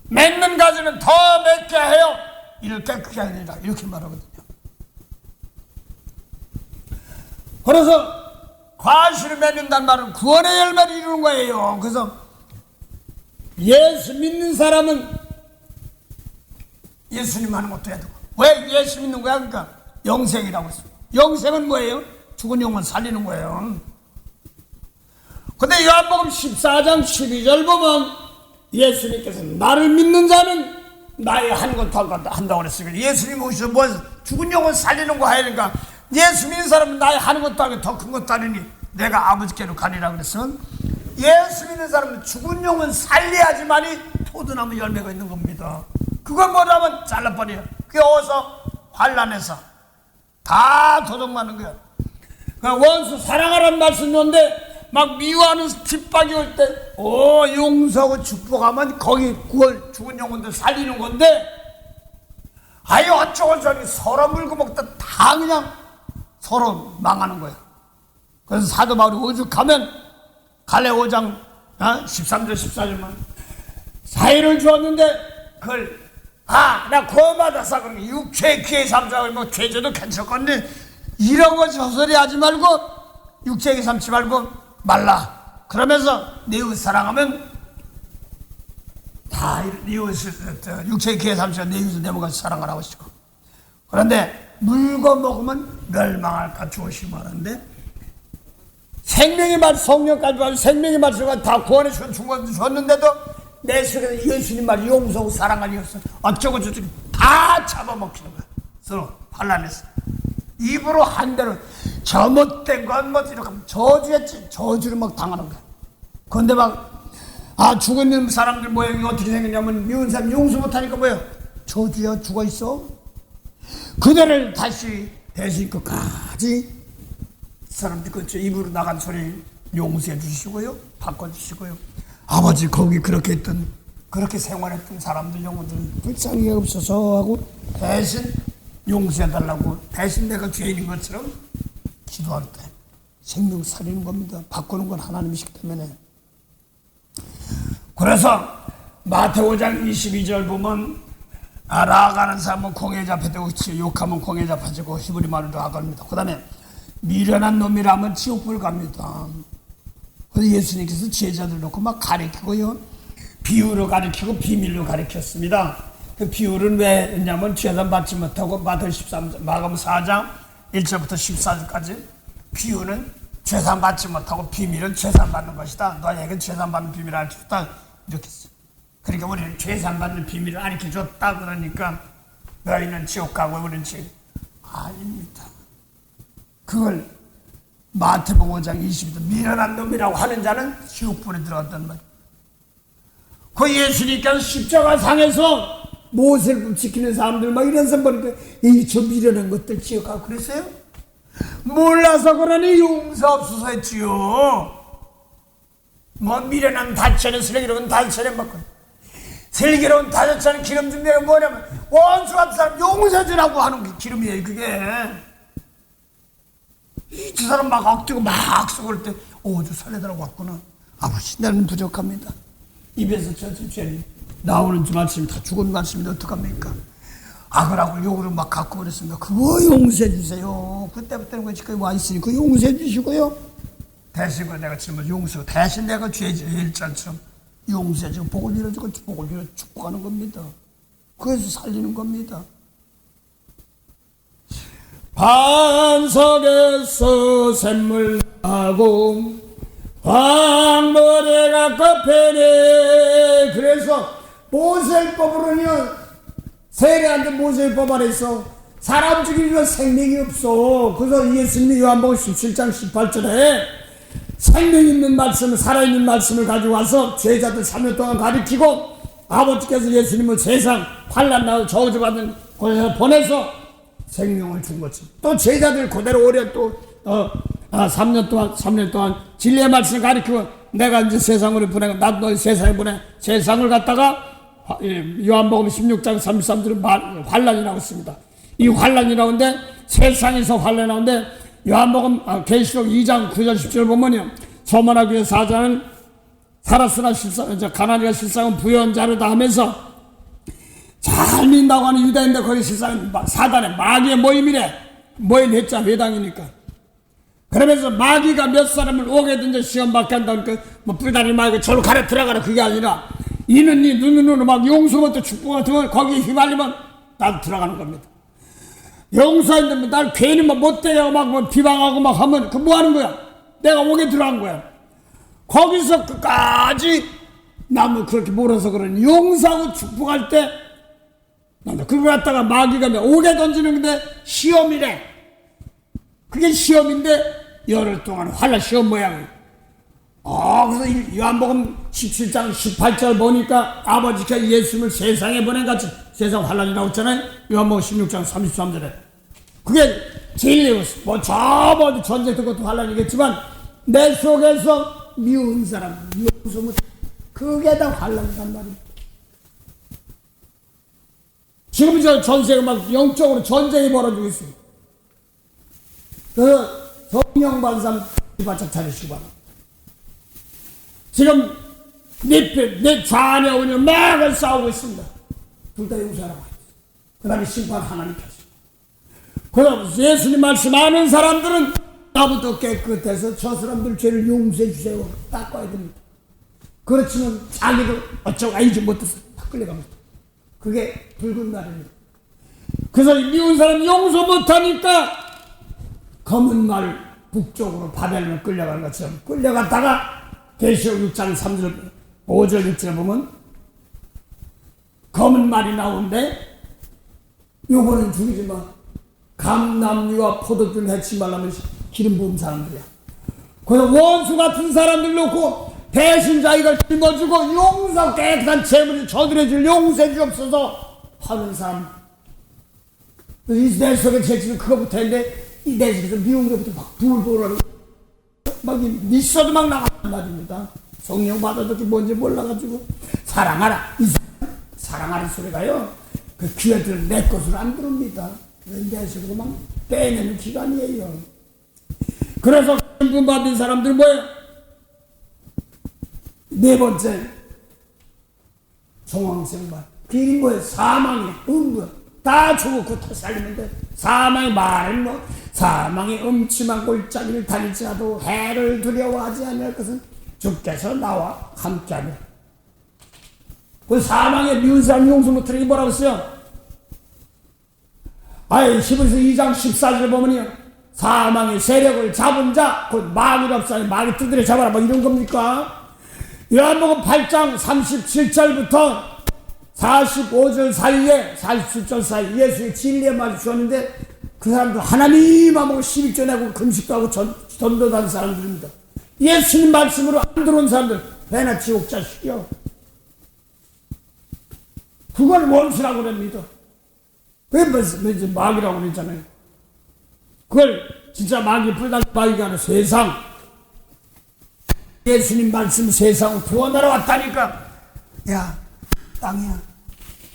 Speaker 1: 맺는 가지는 더 맺게 해요. 이렇게 그게 아니라 이렇게 말하거든요. 그래서 과실을 맺는다는 말은 구원의 열매를 이루는 거예요. 그래서 예수 믿는 사람은 예수님 하는 것도 해야 되고. 왜 예수 믿는 거야? 그러니까 영생이라고 했어요. 영생은 뭐예요? 죽은 영혼 살리는 거예요. 근데 요한복음 14장 12절 보면 예수님께서 나를 믿는 자는 나의 하는 것도 한다고 그랬어요. 예수님 오셔서 뭐 죽은 영혼 살리는 거 하니까 예수 믿는 사람은 나의 하는 것도 하고 더 큰 것도 하니 내가 아버지께로 가리라 그랬으면 예수 믿는 사람은 죽은 영혼 살려야지만이 포도나무 열매가 있는 겁니다. 그걸 뭐라면 잘라버려요. 그게 어디서? 환난에서 다 도둑맞는 거야. 원수 사랑하라는 말씀인데 막 미워하는 핍박이 올 때 용서하고 축복하면 거기 그걸 죽은 영혼들 살리는 건데 아유 어쩌고 저쩌고 서로 물고 먹다 다 그냥 서로 망하는 거야. 그래서 사도 바울이 오죽하면 갈래 5장 13절 14절만 사의를 주었는데 그걸 나 구원받았어. 그러면 육체의 귀의 삼자고 뭐 죄져도 괜찮건데 이런 거 저소리 하지 말고 육체의 삼지 말고 말라. 그러면서 내 이웃 사랑하면 다 육체의 귀의 삼자 내 이웃을 내 몸같이 사랑하라고 하시고 그런데 물고 먹으면 멸망할까 조심하는데 생명의 말 성령까지 가지고 생명의 말씀을 다 구원해 주었는데도 내 속에서 예수님 말 용서하고 사랑하니 없어 어쩌고 저쩌고 다 잡아먹히는 거야. 서로 환난에서 입으로 한 대로 저 못된 건 뭐 이렇게 하면 저주했지 저주를 막 당하는 거야. 그런데 막 죽은 사람들 모양이 어떻게 생겼냐면 미운 사람 용서 못하니까 뭐야 저주야 죽어있어. 그대를 다시 대신 끝까지 사람들 그 입으로 나간 소리 용서해 주시고요 바꿔주시고요. 아버지 거기 그렇게 했던 그렇게 생활했던 사람들 영혼들 불쌍히 없어서 하고 대신 용서해달라고 대신 내가 죄인인 것처럼 기도할 때 생명 살리는 겁니다. 바꾸는 건 하나님이시기 때문에. 그래서 마태오 5장 22절 보면 나아가는 사람은 공에 잡혀되고 욕하면 공에 잡혀지고 히브리 말로 나아갑니다. 그 다음에 미련한 놈이라면 지옥불 갑니다. 그래서 예수님께서 제자들 놓고 막 가르치고요. 비유로 가르치고 비밀로 가르쳤습니다. 그 비유는 왜 했냐면 재산 받지 못하고 마가복음 4장 1절부터 14절까지 비유는 재산 받지 못하고 비밀은 재산 받는 것이다. 너에게 재산 받는 비밀을 알려줬다. 이렇게 했어. 그러니까 우리는 재산 받는 비밀을 알려줬다. 그러니까 너희는 지옥 가고 우리는 지옥. 아닙니다. 그걸 마태복음 5장 22절 미련한 놈이라고 하는 자는 지옥불에 들어갔단 말이에요. 그 예수님께서 십자가상에서 모세를 지키는 사람들 막 이런 사람 보니까 저 미련한 것들 지옥하고 그랬어요? 몰라서 그러니 용서없어서 했지요. 뭐 미련한 다처는 슬기로운 다처는 먹고 슬기로운 다처는 기름 준비가 뭐냐면 원수 같은 사람 용서해주라고 하는 게 기름이에요. 그게 저 사람 막 악되고 막 썩을 때 저 살려달라고 왔구나. 아버지 나는 부족합니다. 입에서 저 죄는 나오는 말씀이 다 죽은 말씀인데 어떡합니까? 악을 욕으로 막 갖고 그랬습니다. 그거 용서해 주세요. 그때부터는 지금 와 있으니 그 용서해 주시고요. 대신 내가 지금 용서 대신 내가 죄질 일장처럼 용서해 주고 복을 빌어주고 복을 빌어 축복하는 겁니다. 그래서 살리는 겁니다. 반석에서 샘물 나고 광물에가 꺾이네. 그래서 모세율법으로는 세례한테 모세율법 안에서 사람 죽이는 생명이 없어. 그래서 예수님이 요한복음 17장 18절에 생명 있는 말씀, 살아있는 말씀을 가지고 와서 제자들 3년 동안 가르치고 아버지께서 예수님을 세상 환난 나고 저주받는 곳에서 보내서 생명을 준 거지. 또 제자들 그대로 오래 또 3년 동안 진리의 말씀을 가르치고 내가 이제 세상으로 보내고 나도 너희 세상에 보내. 세상을 갖다가 요한복음 16장 33절에 환난이 나왔습니다. 이 환난이 나오는데 세상에서 환난이 나오는데 요한복음 계시록 2장 9절 10절 보면요. 소문하기 위해 사자는 살았으나 가나니가 실상은 부연자르다 하면서 잘 믿는다고 하는 유다인데 거기 실상은 사단의 마귀의 모임이래. 모임했자 회당이니까. 그러면서 마귀가 몇 사람을 오게든지 시험 받게 한다니까 뭐 뿔다리 말고 절로 가려 들어가라 그게 아니라 이는 네 눈으로 막 용서부터 축복 같은 걸 거기에 휘말리면 나도 들어가는 겁니다. 용서했는데 날 괜히 막 못되게 하고 막 비방하고 막 하면 그 뭐 하는 거야? 내가 오게 들어간 거야. 거기서 끝까지 나무 그렇게 몰아서 그러니 용서하고 축복할 때 난다. 그거 갖다가 마귀가 오게 던지는 건데 시험이래. 그게 시험인데 열흘 동안 환란 시험 모양이에요. 그래서 요한복음 17장 18절 보니까 아버지가 예수님을 세상에 보낸같이 세상 환란이 나왔잖아요. 요한복음 16장 33절에 그게 제일 뭐 저번 전쟁 것도 환란이겠지만 내 속에서 미운 사람 용서 못 그게 다 환란이란 말입니다. 지금 전 세계 막 영적으로 전쟁이 벌어지고 있습니다. 그 성령 반삼 바짝 차리시기 바랍니다. 지금 내 좌녀 우녀 막을 싸우고 있습니다. 둘 다 용서하라고 했어요. 그 다음에 심판 하나님께 하십니다. 그럼 예수님 말씀 아는 사람들은 나부터 깨끗해서 저 사람들 죄를 용서해 주세요. 닦아야 됩니다. 그렇지만 자기도 어쩌고 알지 못해서 다 끌려갑니다. 그게 붉은 날입니다. 그래서 미운 사람 용서 못하니까 검은 날 북쪽으로 바벨론을 끌려가는 것처럼 끌려갔다가 계시록 6장 3절 5절 6절 보면 검은 말이 나오는데 요거는 죽이지 마. 감남류와 포도주를 해치지 말라면 기름 부은 사람들이야. 그래서 원수 같은 사람들 놓고 대신 자기가 짊어지고 용서 깨끗한 재물이 저들의 죄를 용서해 주옵소서 하는 사람. 이 내 속에 제치는 그거부터 했는데 이 내 속에서 미운 것부터 막 불불하는 막 미쳐도 막 나가는 말입니다. 성령 받아도 뭔지 몰라가지고 사랑하라. 이 사랑하는 소리가요. 그 귀에들 내 것으로 안 들어옵니다. 내 속으로 막 빼내는 기간이에요. 그래서 구원 받은 사람들 뭐예요? 네 번째 정황생활. 그 일이 뭐예요? 사망이 음부 다 죽고 다 살리는데 사망의 말은 뭐 사망의 음침한 골짜기를 달릴지라도 해를 두려워하지 않을 것은 주께서 나와 함께하며. 그 사망의 미운 사람 용서 못하는 게 뭐라고 써요? 히브리서 2장 14절을 보면요 사망의 세력을 잡은 자 곧 마귀랍사니 마귀 두드려 잡아라 뭐 이런 겁니까? 요한복음 8장 37절부터 45절 사이에 47절 사이 예수의 진리에 마주쳤는데 그 사람들 하나님 하고 12조 내고 금식도 하고 전도도 하는 사람들입니다. 예수님 말씀으로 안 들어온 사람들 배나 지옥 자식이요. 그걸 원수라고 그럽니다. 왜 마귀라고 그러잖아요. 그걸 진짜 마귀 불단 마귀가 아니라 세상 예수님 말씀 세상을 구원하러 왔다니까 야 땅이야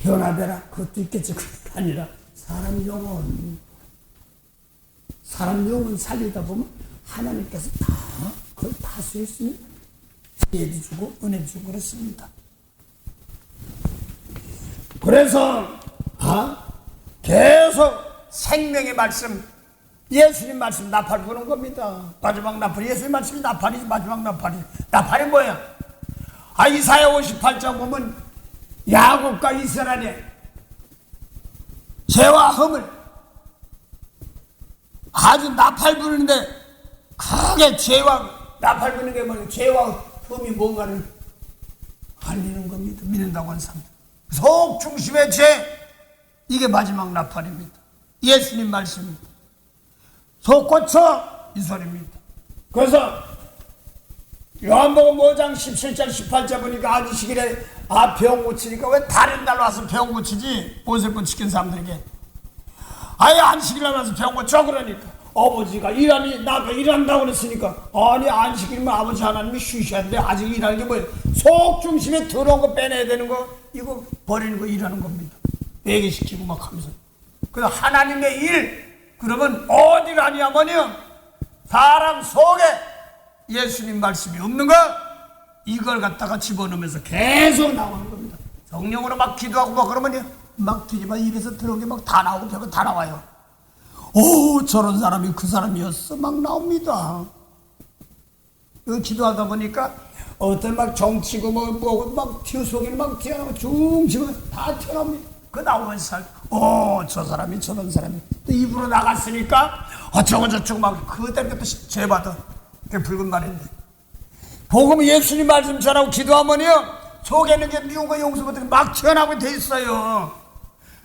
Speaker 1: 변화되라 그것도 있겠지. 그게 아니라 사람 영혼 살리다 보면 하나님께서 다 그걸 다 수했으니 지혜도 주고 은혜도 주고 그렇습니다. 그래서 계속 생명의 말씀 예수님 말씀 나팔 부는 겁니다. 마지막 나팔 예수님 말씀이 나팔이지. 마지막 나팔이 뭐야? 이사야 58장 보면 야곱과 이스라엘의 죄와 흠을 아주 나팔 부르는데 크게 죄와 나팔 부는 게 뭐냐? 죄와 흠이 뭔가를 알리는 겁니다. 믿는다고 하는 사람들 속 중심의 죄 이게 마지막 나팔입니다. 예수님 말씀입니다. 속 고쳐 이 소리입니다. 그래서 요한복음 5장 17절 18절 보니까 안식일에 병 고치니까 왜 다른 날 와서 병 고치지? 보세권 시킨 사람들에게 안식일에 와서 병 고쳐 그러니까 아버지가 일하니 나도 일한다고 그랬으니까 아니 안식일이면 아버지 하나님이 쉬셔야 되는데 아직 일하는 게 뭐예요? 속 중심에 더러운 거 빼내야 되는 거 이거 버리는 거 일하는 겁니다. 매개시키고 막 하면서 그래서 하나님의 일 그러면 어디를 하냐면요 사람 속에 예수님 말씀이 없는 거 이걸 갖다가 집어넣으면서 계속 나오는 겁니다. 성령으로 막 기도하고 막 그러면요 막 뒤집어 입에서 들어온 게 막 다 나오고 별거 다 나와요. 오, 저런 사람이 그 사람이었어 막 나옵니다. 기도하다 보니까 어떤 막 정치고 뭐고 막 속이 막 튀어나오고 중심은 다 튀어나옵니다. 그 나오면서 저 사람이 저런 사람이 또 입으로 나갔으니까 어쩌고 막 그대로 또 죄받아. 그게 붉은 말인데 복음 예수님 말씀 전하고 기도하면요 속에 있는 게 미운 거 용서 못하게 막 튀어나오게 돼 있어요.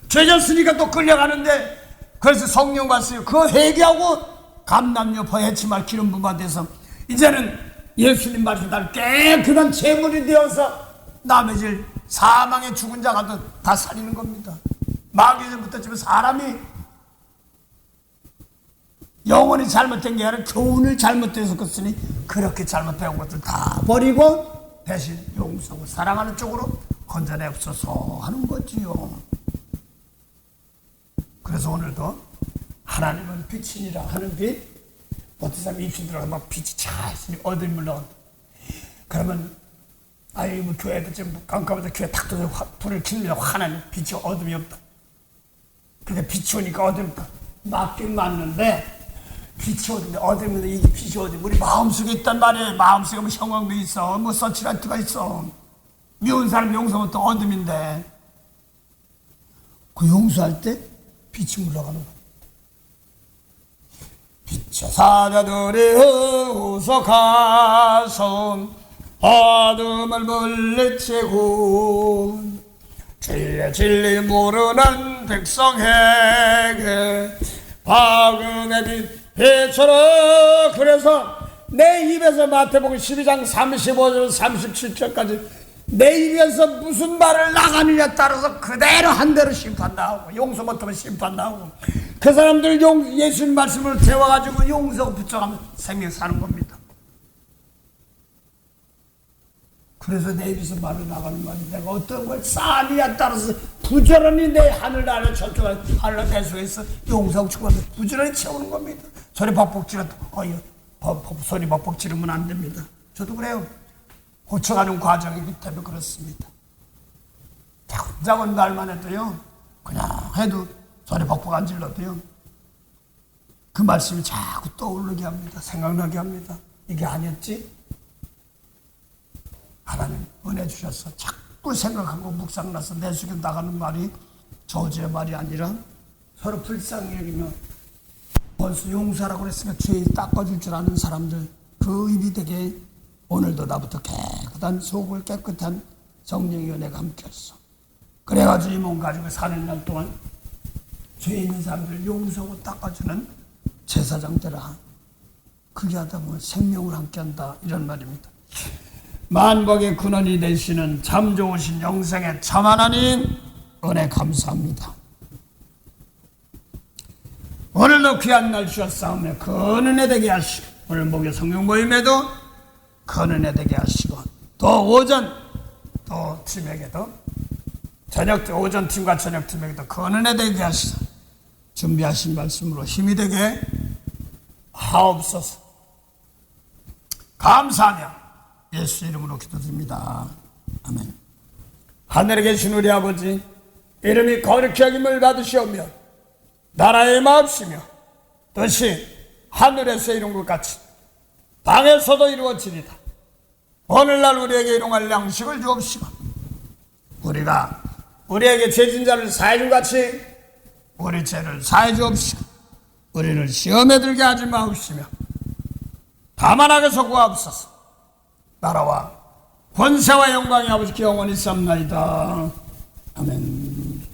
Speaker 1: 죄졌으니까 또 끌려가는데 그래서 성령 받았어요. 그거 회개하고 감남요 해치말 기름 부바 돼서 이제는 예수님 말씀 날 깨끗한 제물이 되어서 남의 질 사망의 죽은 자가 다 살리는 겁니다. 마귀전부터 지금 사람이 영원히 잘못된 게 아니라 교훈을 잘못해서 그랬으니 그렇게 잘못 배운 것들 다 버리고 대신 용서하고 사랑하는 쪽으로 건져내옵소서 하는 거지요. 그래서 오늘도 하나님은 빛이니라 하는 빛, 어떤 사람이 입신 들어가면 막 빛이 차 있으니 어둠이 물러간다. 그러면 뭐 교회도 지금 깜깜하다 교회 탁 떠서 불을 킵니다. 화나는 빛이 어둠이 없다. 근데 빛이 오니까 어둠이 없다. 맞긴 맞는데 빛이 어둠인데 어둠인데 이게 빛이 어둠 우리 마음속에 있단 말이에요. 마음속에 뭐 형광도 있어, 뭐 서치라이트가 있어. 미운 사람 용서하면 또 어둠인데 그 용서할 때 빛이 물러가는 거야. 빛의 사자들이 후속하손 어둠을 물리치고 진리 모르는 백성에게 박음의 빛 빛으로. 그래서 내 입에서 마태복음 12장 35절 37절까지 내 입에서 무슨 말을 나가느냐에 따라서 그대로 한 대로 심판당하고 용서 못하면 심판당하고 그 사람들 예수님 말씀을 태워가지고 용서 붙여가면 생명 사는 겁니다. 그래서 내 입에서 말을 나가는 말이 내가 어떤 걸 쌓느냐에 따라서 부지런히 내 하늘 아래 저쪽 하늘 계속해서 용서하고 축복하면 부지런히 채우는 겁니다. 소리 벅벅 지르면 소리 벅벅 지르면 안 됩니다. 저도 그래요. 고쳐가는 과정이기 때문에 그렇습니다. 작은 말만 해도요, 그냥 해도 소리 벅벅 안 질러도요, 그 말씀이 자꾸 떠오르게 합니다. 생각나게 합니다. 이게 아니었지? 하나님 은혜 주셔서 자꾸 생각하고 묵상나서 내 속에 나가는 말이 저주의 말이 아니라 서로 불쌍히 여기며 벌써 용서하라고 그랬으니까 죄 닦아줄 줄 아는 사람들 그 입이 되게 오늘도 나부터 깨끗한 속을 깨끗한 성령의 은혜가 함께했어. 그래가지고 이 몸 가지고 사는 날 동안 죄 있는 사람들 용서하고 닦아주는 제사장 되라. 그게 하다 보면 생명을 함께한다 이런 말입니다. 만복의 근원이 되시는 참 좋으신 영생의 참 하나님 은혜 감사합니다. 오늘도 귀한 날 주셨사오며 그 은혜 되게 하시고 오늘 목요 성령 모임에도 그 은혜 되게 하시고 또 오전 또 팀에게도 오전 팀과 저녁 팀에게도 그 은혜 되게 하시고 준비하신 말씀으로 힘이 되게 하옵소서. 감사하며 예수 이름으로 기도드립니다. 아멘. 하늘에 계신 우리 아버지 이름이 거룩히 여김을 받으시오며 나라의 마옵시며 뜻이 하늘에서 이룬 것 같이 땅에서도 이루어지리다. 오늘날 우리에게 일용할 양식을 주옵시고 우리가 우리에게 죄진 자를 사해 준 같이 우리 죄를 사해 주옵시고 우리를 시험에 들게 하지 마옵시며 다만 악에서 구하옵소서. 나라와 권세와 영광이 아버지께 영원히 쌉나이다. 아멘.